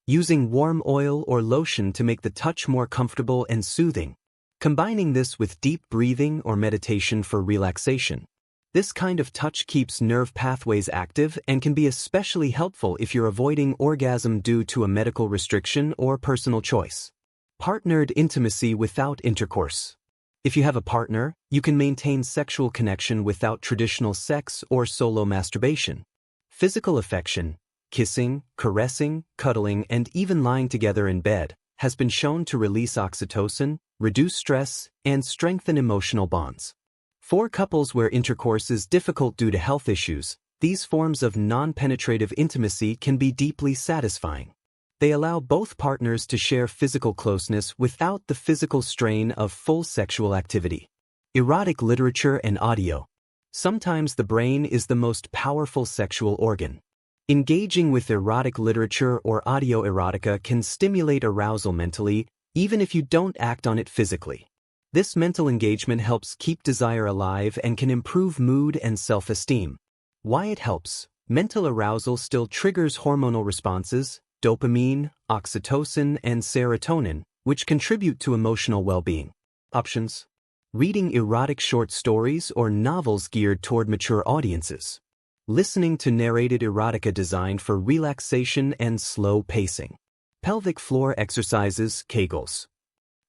Using warm oil or lotion to make the touch more comfortable and soothing. Combining this with deep breathing or meditation for relaxation. This kind of touch keeps nerve pathways active and can be especially helpful if you're avoiding orgasm due to a medical restriction or personal choice. Partnered intimacy without intercourse. If you have a partner, you can maintain sexual connection without traditional sex or solo masturbation. Physical affection, kissing, caressing, cuddling, and even lying together in bed, has been shown to release oxytocin, reduce stress, and strengthen emotional bonds. For couples where intercourse is difficult due to health issues, these forms of non-penetrative intimacy can be deeply satisfying. They allow both partners to share physical closeness without the physical strain of full sexual activity. Erotic literature and audio. Sometimes the brain is the most powerful sexual organ. Engaging with erotic literature or audio erotica can stimulate arousal mentally, even if you don't act on it physically. This mental engagement helps keep desire alive and can improve mood and self-esteem. Why it helps? Mental arousal still triggers hormonal responses, dopamine, oxytocin, and serotonin, which contribute to emotional well-being. Options: reading erotic short stories or novels geared toward mature audiences. Listening to narrated erotica designed for relaxation and slow pacing. Pelvic floor exercises, Kegels.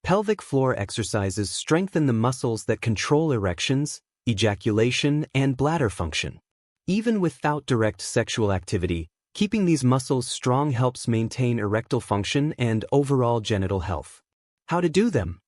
Pelvic floor exercises strengthen the muscles that control erections, ejaculation, and bladder function. Even without direct sexual activity, keeping these muscles strong helps maintain erectile function and overall genital health. How to do them?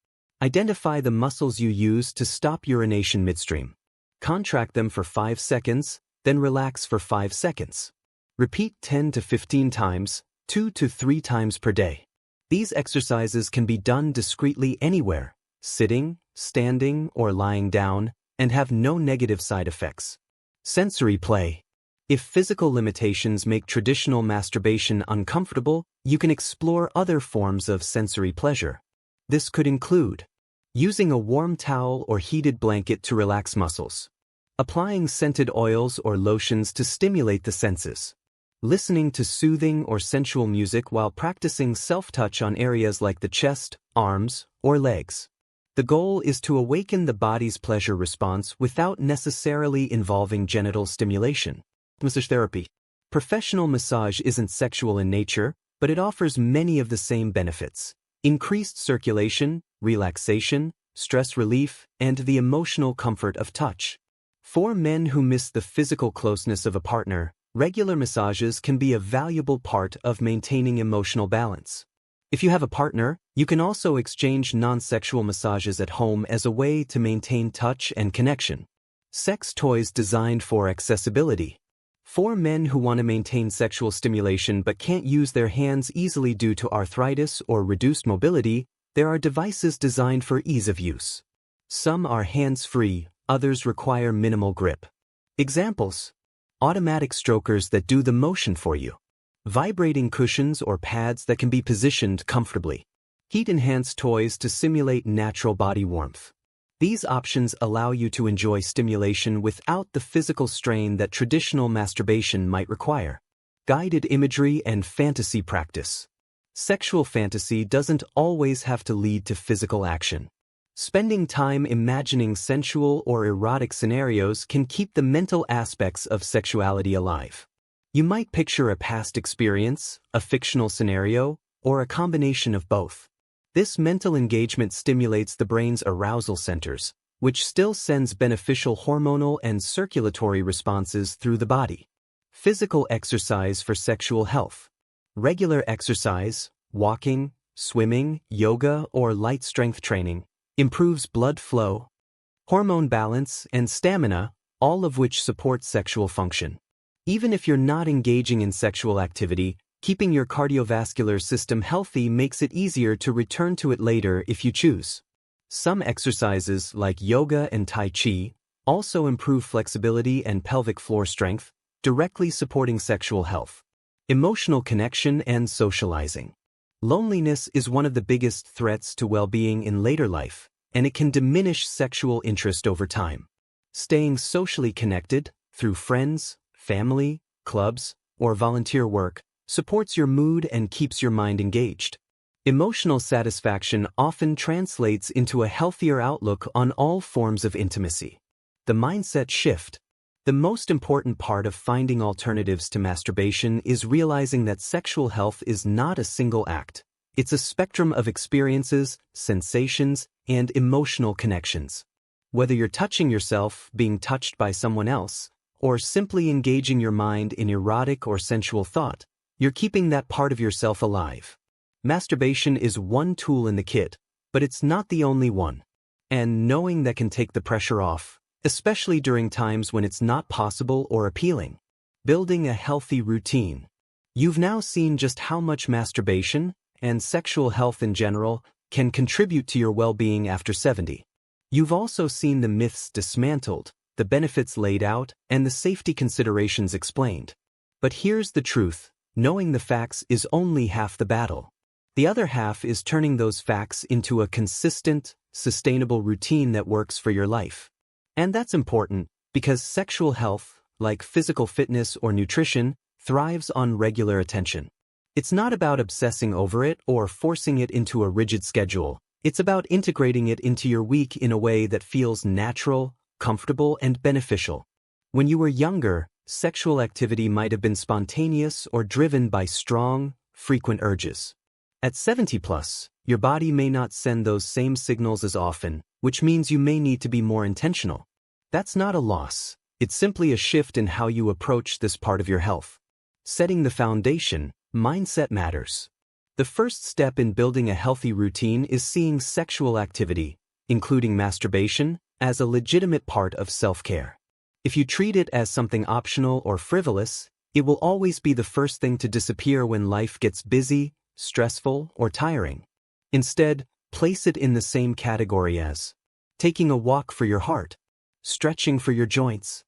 Identify the muscles you use to stop urination midstream. Contract them for 5 seconds, then relax for 5 seconds. Repeat 10 to 15 times, 2 to 3 times per day. These exercises can be done discreetly anywhere, sitting, standing, or lying down, and have no negative side effects. Sensory play. If physical limitations make traditional masturbation uncomfortable, you can explore other forms of sensory pleasure. This could include Using a warm towel or heated blanket to relax muscles. Applying scented oils or lotions to stimulate the senses. Listening to soothing or sensual music while practicing self-touch on areas like the chest, arms, or legs. The goal is to awaken the body's pleasure response without necessarily involving genital stimulation. Massage therapy. Professional massage isn't sexual in nature, but it offers many of the same benefits. Increased circulation, relaxation, stress relief, and the emotional comfort of touch. For men who miss the physical closeness of a partner, regular massages can be a valuable part of maintaining emotional balance. If you have a partner, you can also exchange non-sexual massages at home as a way to maintain touch and connection. Sex toys designed for accessibility. For men who want to maintain sexual stimulation but can't use their hands easily due to arthritis or reduced mobility, there are devices designed for ease of use. Some are hands-free, others require minimal grip. Examples: automatic strokers that do the motion for you. Vibrating cushions or pads that can be positioned comfortably. Heat-enhanced toys to simulate natural body warmth. These options allow you to enjoy stimulation without the physical strain that traditional masturbation might require. Guided imagery and fantasy practice. Sexual fantasy doesn't always have to lead to physical action. Spending time imagining sensual or erotic scenarios can keep the mental aspects of sexuality alive. You might picture a past experience, a fictional scenario, or a combination of both. This mental engagement stimulates the brain's arousal centers, which still sends beneficial hormonal and circulatory responses through the body. Physical exercise for sexual health. Regular exercise, walking, swimming, yoga, or light strength training, improves blood flow, hormone balance, and stamina, all of which support sexual function. Even if you're not engaging in sexual activity, keeping your cardiovascular system healthy makes it easier to return to it later if you choose. Some exercises, like yoga and tai chi, also improve flexibility and pelvic floor strength, directly supporting sexual health. Emotional connection and socializing. Loneliness is one of the biggest threats to well-being in later life, and it can diminish sexual interest over time. Staying socially connected, through friends, family, clubs, or volunteer work, supports your mood and keeps your mind engaged. Emotional satisfaction often translates into a healthier outlook on all forms of intimacy. The mindset shift. The most important part of finding alternatives to masturbation is realizing that sexual health is not a single act. It's a spectrum of experiences, sensations, and emotional connections. Whether you're touching yourself, being touched by someone else, or simply engaging your mind in erotic or sensual thought, you're keeping that part of yourself alive. Masturbation is one tool in the kit, but it's not the only one. And knowing that can take the pressure off, especially during times when it's not possible or appealing. Building a healthy routine. You've now seen just how much masturbation, and sexual health in general, can contribute to your well-being after 70. You've also seen the myths dismantled, the benefits laid out, and the safety considerations explained. But here's the truth: knowing the facts is only half the battle. The other half is turning those facts into a consistent, sustainable routine that works for your life. And that's important, because sexual health, like physical fitness or nutrition, thrives on regular attention. It's not about obsessing over it or forcing it into a rigid schedule. It's about integrating it into your week in a way that feels natural, comfortable, and beneficial. When you were younger, sexual activity might have been spontaneous or driven by strong, frequent urges. At 70+, your body may not send those same signals as often, which means you may need to be more intentional. That's not a loss. It's simply a shift in how you approach this part of your health. Setting the foundation, mindset matters. The first step in building a healthy routine is seeing sexual activity, including masturbation, as a legitimate part of self-care. If you treat it as something optional or frivolous, it will always be the first thing to disappear when life gets busy, stressful, or tiring. Instead, place it in the same category as taking a walk for your heart, stretching for your joints,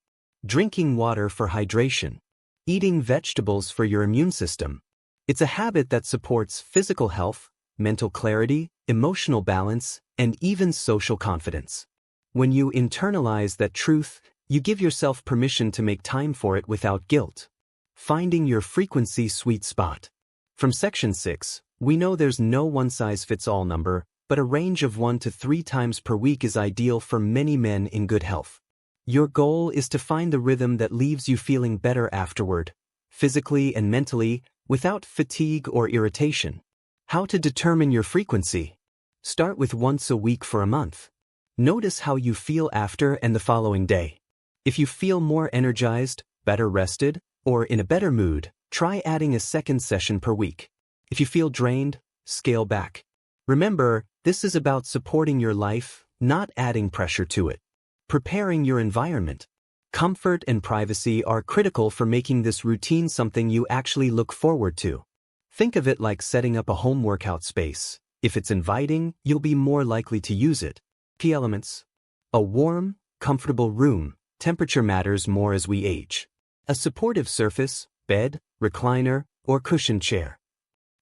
drinking water for hydration, eating vegetables for your immune system. It's a habit that supports physical health, mental clarity, emotional balance, and even social confidence. When you internalize that truth, you give yourself permission to make time for it without guilt. Finding your frequency sweet spot. From Section 6, we know there's no one-size-fits-all number, but a range of 1 to 3 times per week is ideal for many men in good health. Your goal is to find the rhythm that leaves you feeling better afterward, physically and mentally, without fatigue or irritation. How to determine your frequency? Start with once a week for a month. Notice how you feel after and the following day. If you feel more energized, better rested, or in a better mood, try adding a second session per week. If you feel drained, scale back. Remember, this is about supporting your life, not adding pressure to it. Preparing your environment. Comfort and privacy are critical for making this routine something you actually look forward to. Think of it like setting up a home workout space. If it's inviting, you'll be more likely to use it. Key elements. A warm, comfortable room. Temperature matters more as we age. A supportive surface, bed, recliner, or cushioned chair.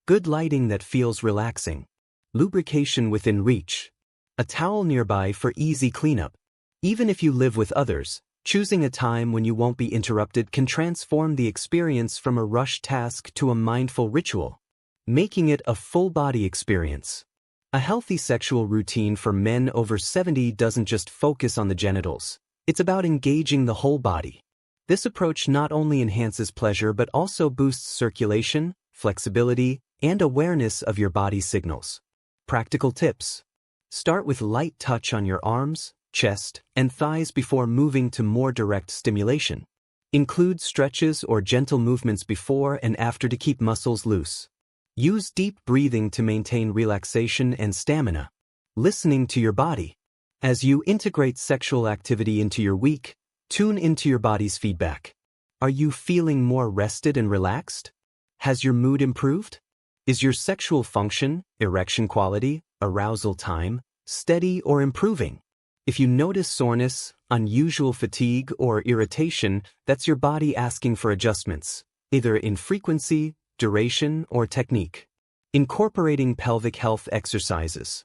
Good lighting that feels relaxing. Lubrication within reach. A towel nearby for easy cleanup. Even if you live with others, choosing a time when you won't be interrupted can transform the experience from a rushed task to a mindful ritual, making it a full-body experience. A healthy sexual routine for men over 70 doesn't just focus on the genitals. It's about engaging the whole body. This approach not only enhances pleasure but also boosts circulation, flexibility, and awareness of your body's signals. Practical tips. Start with light touch on your arms, chest, and thighs before moving to more direct stimulation. Include stretches or gentle movements before and after to keep muscles loose. Use deep breathing to maintain relaxation and stamina. Listening to your body. As you integrate sexual activity into your week, tune into your body's feedback. Are you feeling more rested and relaxed? Has your mood improved? Is your sexual function, erection quality, arousal time, steady or improving? If you notice soreness, unusual fatigue, or irritation, that's your body asking for adjustments, either in frequency, duration, or technique. Incorporating pelvic health exercises.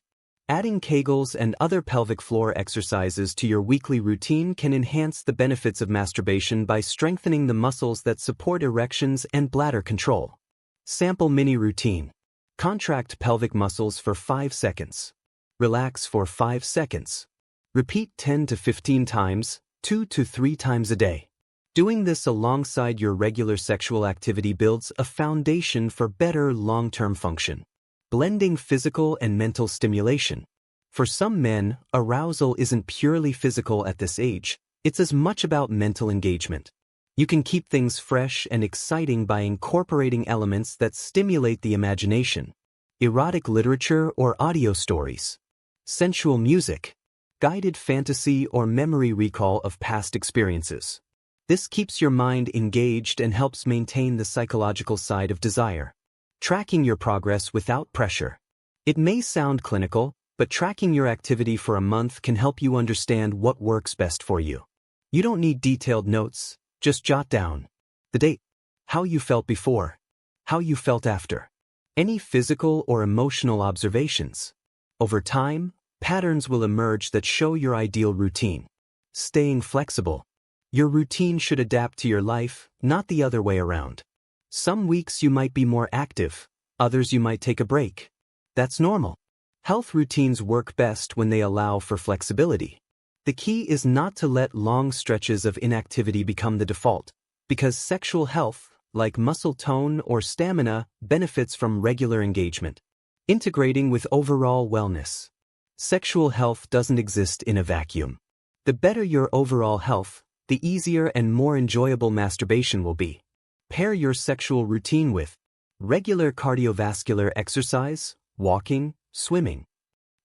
Adding Kegels and other pelvic floor exercises to your weekly routine can enhance the benefits of masturbation by strengthening the muscles that support erections and bladder control. Sample mini routine. Contract pelvic muscles for 5 seconds. Relax for 5 seconds. Repeat 10 to 15 times, 2 to 3 times a day. Doing this alongside your regular sexual activity builds a foundation for better long-term function. Blending physical and mental stimulation. For some men, arousal isn't purely physical at this age, it's as much about mental engagement. You can keep things fresh and exciting by incorporating elements that stimulate the imagination. Erotic literature or audio stories. Sensual music. Guided fantasy or memory recall of past experiences. This keeps your mind engaged and helps maintain the psychological side of desire. Tracking your progress without pressure. It may sound clinical, but tracking your activity for a month can help you understand what works best for you. You don't need detailed notes, just jot down the date, how you felt before, how you felt after, any physical or emotional observations. Over time, patterns will emerge that show your ideal routine. Staying flexible. Your routine should adapt to your life, not the other way around. Some weeks you might be more active, others you might take a break. That's normal. Health routines work best when they allow for flexibility. The key is not to let long stretches of inactivity become the default, because sexual health, like muscle tone or stamina, benefits from regular engagement. Integrating with overall wellness. Sexual health doesn't exist in a vacuum. The better your overall health, the easier and more enjoyable masturbation will be. Pair your sexual routine with regular cardiovascular exercise, walking, swimming,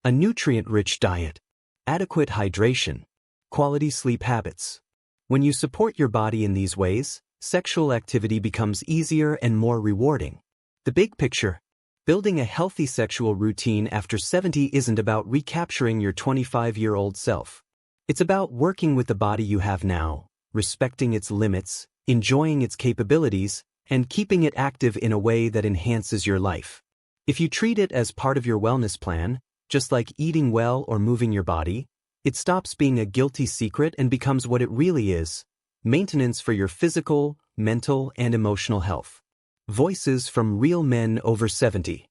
a nutrient-rich diet, adequate hydration, quality sleep habits. When you support your body in these ways, sexual activity becomes easier and more rewarding. The big picture. Building a healthy sexual routine after 70 isn't about recapturing your 25-year-old self. It's about working with the body you have now, respecting its limits, enjoying its capabilities, and keeping it active in a way that enhances your life. If you treat it as part of your wellness plan, just like eating well or moving your body, it stops being a guilty secret and becomes what it really is: maintenance for your physical, mental, and emotional health. Voices from real men over 70.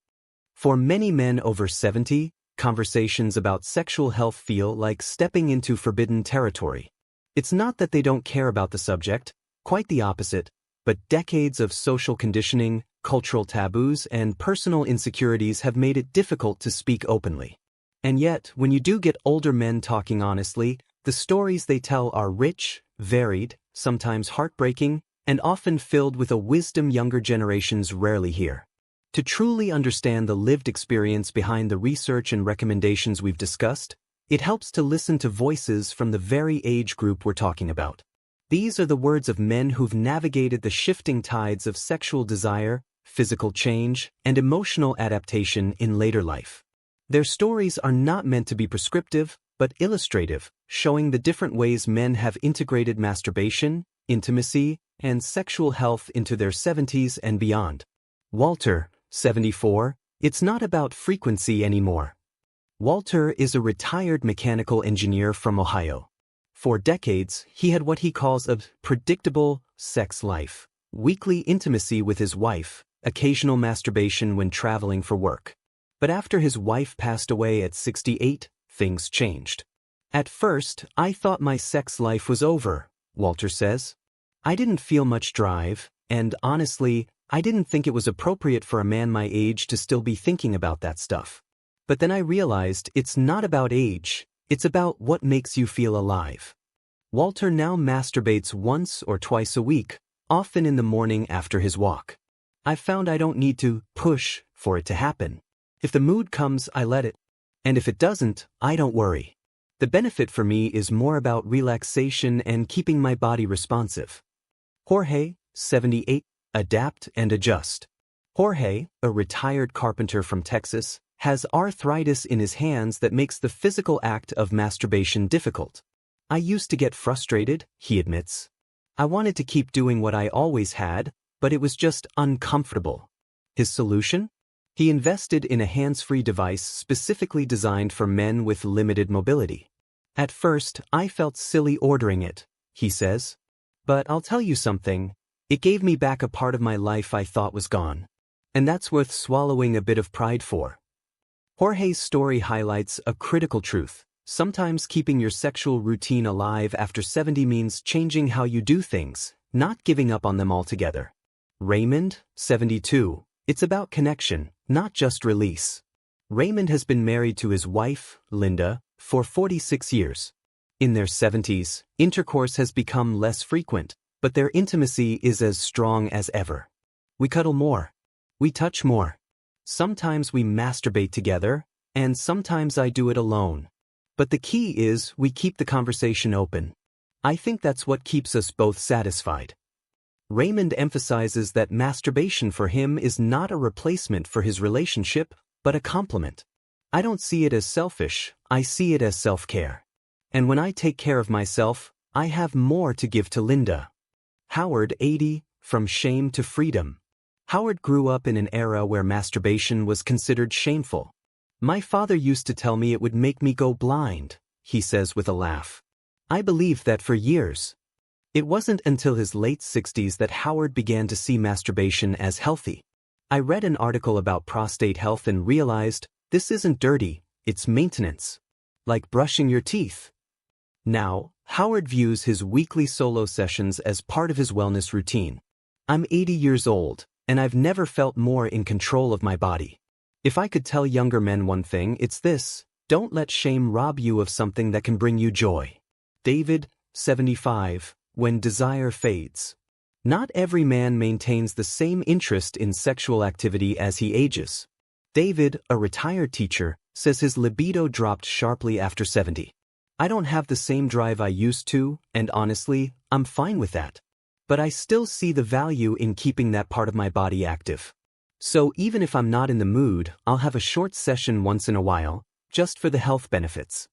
For many men over 70, conversations about sexual health feel like stepping into forbidden territory. It's not that they don't care about the subject, quite the opposite, but decades of social conditioning, cultural taboos, and personal insecurities have made it difficult to speak openly. And yet, when you do get older men talking honestly, the stories they tell are rich, varied, sometimes heartbreaking, and often filled with a wisdom younger generations rarely hear. To truly understand the lived experience behind the research and recommendations we've discussed, it helps to listen to voices from the very age group we're talking about. These are the words of men who've navigated the shifting tides of sexual desire, physical change, and emotional adaptation in later life. Their stories are not meant to be prescriptive, but illustrative, showing the different ways men have integrated masturbation, intimacy, and sexual health into their 70s and beyond. Walter, 74, it's not about frequency anymore. Walter is a retired mechanical engineer from Ohio. For decades, he had what he calls a predictable sex life: weekly intimacy with his wife, occasional masturbation when traveling for work. But after his wife passed away at 68, things changed. At first, I thought my sex life was over, Walter says. I didn't feel much drive, and honestly, I didn't think it was appropriate for a man my age to still be thinking about that stuff. But then I realized it's not about age, it's about what makes you feel alive. Walter now masturbates once or twice a week, often in the morning after his walk. I've found I don't need to push for it to happen. If the mood comes, I let it. And if it doesn't, I don't worry. The benefit for me is more about relaxation and keeping my body responsive. Jorge, 78, adapt and adjust. Jorge, a retired carpenter from Texas, has arthritis in his hands that makes the physical act of masturbation difficult. I used to get frustrated, he admits. I wanted to keep doing what I always had, but it was just uncomfortable. His solution? He invested in a hands-free device specifically designed for men with limited mobility. At first, I felt silly ordering it, he says. But I'll tell you something, it gave me back a part of my life I thought was gone. And that's worth swallowing a bit of pride for. Jorge's story highlights a critical truth. Sometimes keeping your sexual routine alive after 70 means changing how you do things, not giving up on them altogether. Raymond, 72, it's about connection, not just release. Raymond has been married to his wife, Linda, for 46 years. In their 70s, intercourse has become less frequent, but their intimacy is as strong as ever. We cuddle more. We touch more. Sometimes we masturbate together, and sometimes I do it alone. But the key is we keep the conversation open. I think that's what keeps us both satisfied. Raymond emphasizes that masturbation for him is not a replacement for his relationship, but a complement. I don't see it as selfish, I see it as self-care. And when I take care of myself, I have more to give to Linda. Howard, 80, from shame to freedom. Howard grew up in an era where masturbation was considered shameful. My father used to tell me it would make me go blind, he says with a laugh. I believed that for years. It wasn't until his late 60s that Howard began to see masturbation as healthy. I read an article about prostate health and realized, this isn't dirty, it's maintenance. Like brushing your teeth. Now, Howard views his weekly solo sessions as part of his wellness routine. I'm 80 years old, and I've never felt more in control of my body. If I could tell younger men one thing, it's this: don't let shame rob you of something that can bring you joy. David, 75, when desire fades. Not every man maintains the same interest in sexual activity as he ages. David, a retired teacher, says his libido dropped sharply after 70. I don't have the same drive I used to, and honestly, I'm fine with that. But I still see the value in keeping that part of my body active. So even if I'm not in the mood, I'll have a short session once in a while, just for the health benefits.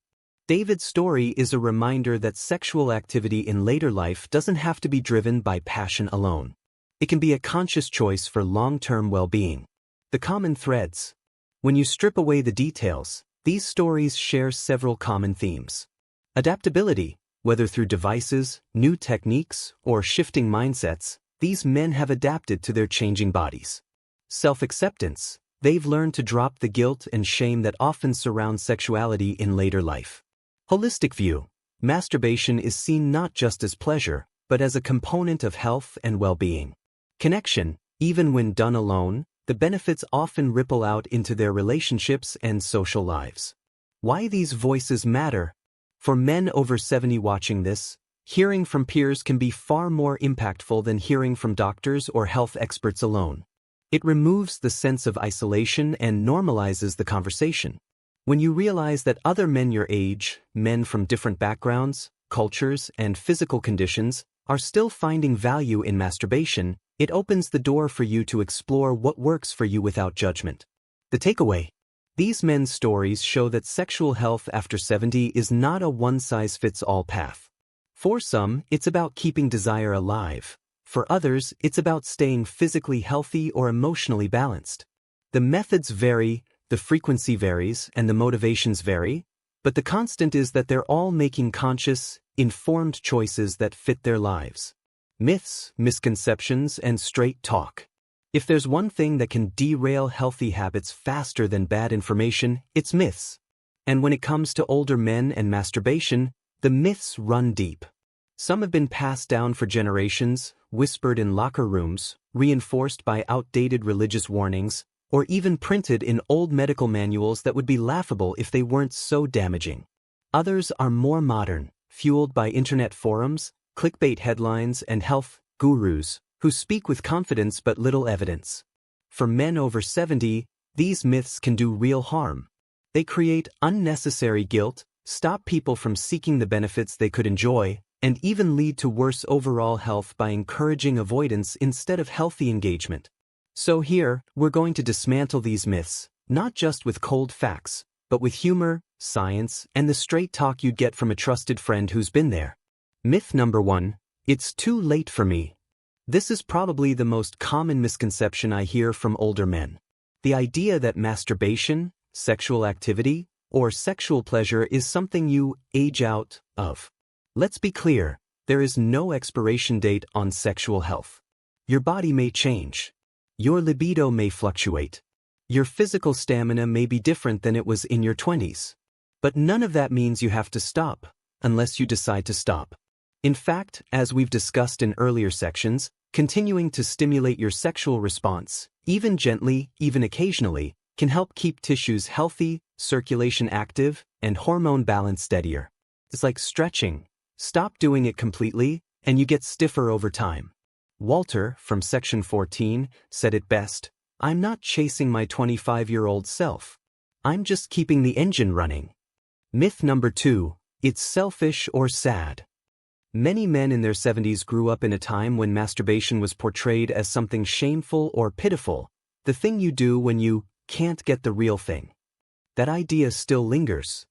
David's story is a reminder that sexual activity in later life doesn't have to be driven by passion alone. It can be a conscious choice for long-term well-being. The common threads. When you strip away the details, these stories share several common themes. Adaptability, whether through devices, new techniques, or shifting mindsets, these men have adapted to their changing bodies. Self-acceptance, they've learned to drop the guilt and shame that often surround sexuality in later life. Holistic view, masturbation is seen not just as pleasure, but as a component of health and well-being. Connection, even when done alone, the benefits often ripple out into their relationships and social lives. Why these voices matter? For men over 70 watching this, hearing from peers can be far more impactful than hearing from doctors or health experts alone. It removes the sense of isolation and normalizes the conversation. When you realize that other men your age, men from different backgrounds, cultures, and physical conditions, are still finding value in masturbation, it opens the door for you to explore what works for you without judgment. The takeaway: these men's stories show that sexual health after 70 is not a one-size-fits-all path. For some, it's about keeping desire alive. For others, it's about staying physically healthy or emotionally balanced. The methods vary, the frequency varies, and the motivations vary, but the constant is that they're all making conscious, informed choices that fit their lives. Myths, misconceptions, and straight talk. If there's one thing that can derail healthy habits faster than bad information, it's myths. And when it comes to older men and masturbation, the myths run deep. Some have been passed down for generations, whispered in locker rooms, reinforced by outdated religious warnings, or even printed in old medical manuals that would be laughable if they weren't so damaging. Others are more modern, fueled by internet forums, clickbait headlines, and health gurus who speak with confidence but little evidence. For men over 70, these myths can do real harm. They create unnecessary guilt, stop people from seeking the benefits they could enjoy, and even lead to worse overall health by encouraging avoidance instead of healthy engagement. So here, we're going to dismantle these myths, not just with cold facts, but with humor, science, and the straight talk you'd get from a trusted friend who's been there. Myth number 1, it's too late for me. This is probably the most common misconception I hear from older men. The idea that masturbation, sexual activity, or sexual pleasure is something you age out of. Let's be clear, there is no expiration date on sexual health. Your body may change. Your libido may fluctuate. Your physical stamina may be different than it was in your 20s. But none of that means you have to stop, unless you decide to stop. In fact, as we've discussed in earlier sections, continuing to stimulate your sexual response, even gently, even occasionally, can help keep tissues healthy, circulation active, and hormone balance steadier. It's like stretching. Stop doing it completely, and you get stiffer over time. Walter, from section 14, said it best: "I'm not chasing my 25-year-old self. I'm just keeping the engine running." Myth number 2, it's selfish or sad. Many men in their 70s grew up in a time when masturbation was portrayed as something shameful or pitiful, the thing you do when you can't get the real thing. That idea still lingers.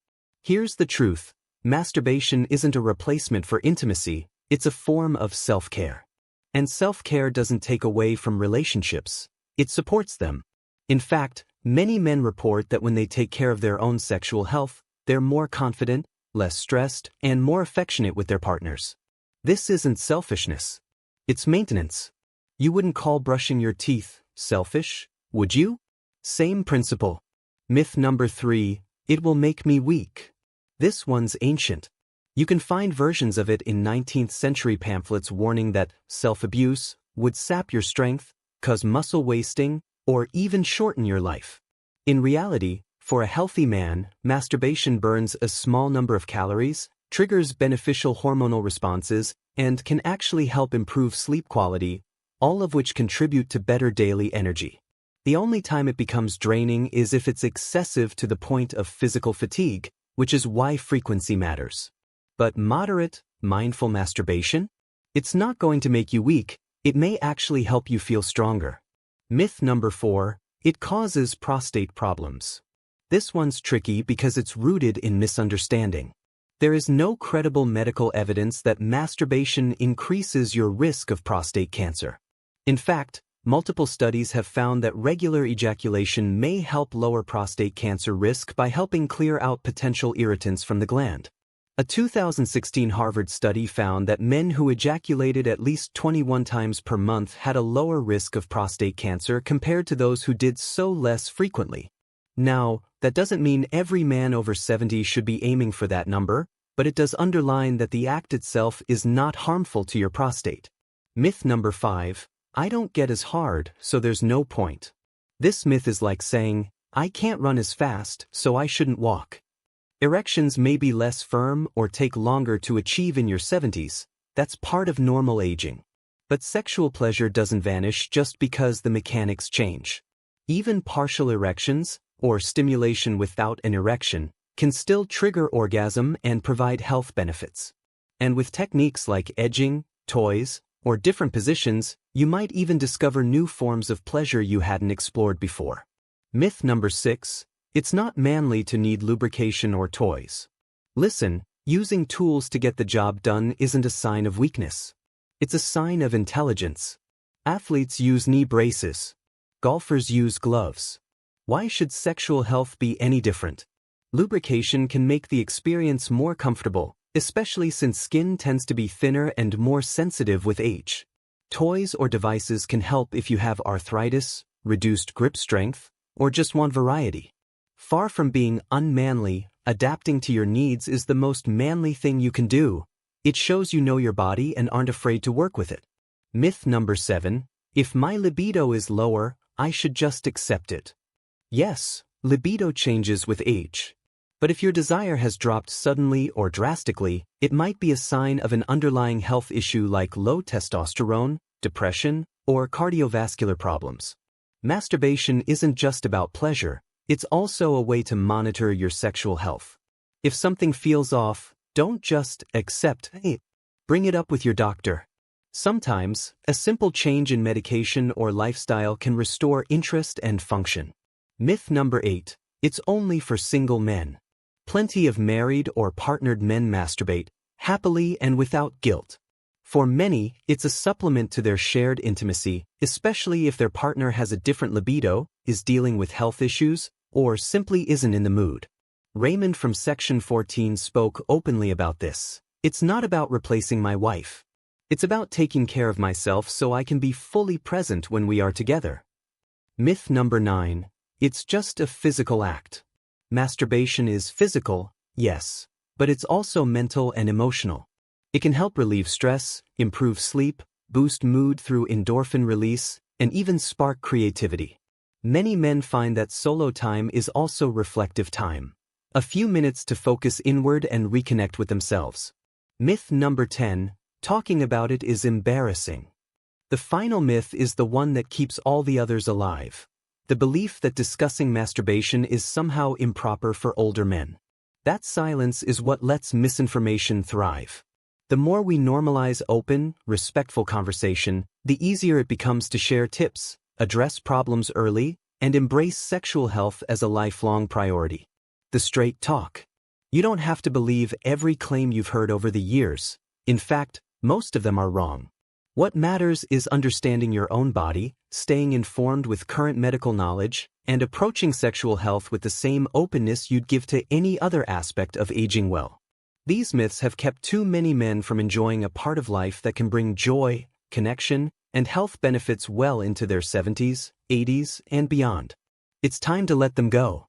Here's the truth: masturbation isn't a replacement for intimacy, it's a form of self-care. And self-care doesn't take away from relationships, it supports them. In fact, many men report that when they take care of their own sexual health, they're more confident, less stressed, and more affectionate with their partners. This isn't selfishness. It's maintenance. You wouldn't call brushing your teeth selfish, would you? Same principle. Myth number 3, it will make me weak. This one's ancient. You can find versions of it in 19th century pamphlets warning that self-abuse would sap your strength, cause muscle wasting, or even shorten your life. In reality, for a healthy man, masturbation burns a small number of calories, triggers beneficial hormonal responses, and can actually help improve sleep quality, all of which contribute to better daily energy. The only time it becomes draining is if it's excessive to the point of physical fatigue, which is why frequency matters. But moderate, mindful masturbation? It's not going to make you weak, it may actually help you feel stronger. Myth number 4, it causes prostate problems. This one's tricky because it's rooted in misunderstanding. There is no credible medical evidence that masturbation increases your risk of prostate cancer. In fact, Multiple studies have found that regular ejaculation may help lower prostate cancer risk by helping clear out potential irritants from the gland. A 2016 Harvard study found that men who ejaculated at least 21 times per month had a lower risk of prostate cancer compared to those who did so less frequently. Now, that doesn't mean every man over 70 should be aiming for that number, but it does underline that the act itself is not harmful to your prostate. Myth number 5. I don't get as hard, so there's no point. This myth is like saying, I can't run as fast, so I shouldn't walk. Erections may be less firm or take longer to achieve in your 70s. That's part of normal aging. But sexual pleasure doesn't vanish just because the mechanics change. Even partial erections, or stimulation without an erection, can still trigger orgasm and provide health benefits. And with techniques like edging, toys, or different positions, you might even discover new forms of pleasure you hadn't explored before. Myth number 6. It's not manly to need lubrication or toys. Listen, using tools to get the job done isn't a sign of weakness. It's a sign of intelligence. Athletes use knee braces. Golfers use gloves. Why should sexual health be any different? Lubrication can make the experience more comfortable, especially since skin tends to be thinner and more sensitive with age. Toys or devices can help if you have arthritis, reduced grip strength, or just want variety. Far from being unmanly, adapting to your needs is the most manly thing you can do. It shows you know your body and aren't afraid to work with it. Myth number 7. If my libido is lower, I should just accept it. Yes, libido changes with age. But if your desire has dropped suddenly or drastically, it might be a sign of an underlying health issue like low testosterone, depression, or cardiovascular problems. Masturbation isn't just about pleasure, it's also a way to monitor your sexual health. If something feels off, don't just accept it. Bring it up with your doctor. Sometimes, a simple change in medication or lifestyle can restore interest and function. Myth number 8. It's only for single men. Plenty of married or partnered men masturbate, happily and without guilt. For many, it's a supplement to their shared intimacy, especially if their partner has a different libido, is dealing with health issues, or simply isn't in the mood. Raymond from Section 14 spoke openly about this. It's not about replacing my wife. It's about taking care of myself so I can be fully present when we are together. Myth number 9. It's just a physical act. Masturbation is physical, yes, but it's also mental and emotional. It can help relieve stress, improve sleep, boost mood through endorphin release, and even spark creativity. Many men find that solo time is also reflective time. A few minutes to focus inward and reconnect with themselves. Myth number 10. Talking about it is embarrassing. The final myth is the one that keeps all the others alive. The belief that discussing masturbation is somehow improper for older men. That silence is what lets misinformation thrive. The more we normalize open, respectful conversation, the easier it becomes to share tips, address problems early, and embrace sexual health as a lifelong priority. The straight talk. You don't have to believe every claim you've heard over the years. In fact, most of them are wrong. What matters is understanding your own body, staying informed with current medical knowledge, and approaching sexual health with the same openness you'd give to any other aspect of aging well. These myths have kept too many men from enjoying a part of life that can bring joy, connection, and health benefits well into their 70s, 80s, and beyond. It's time to let them go.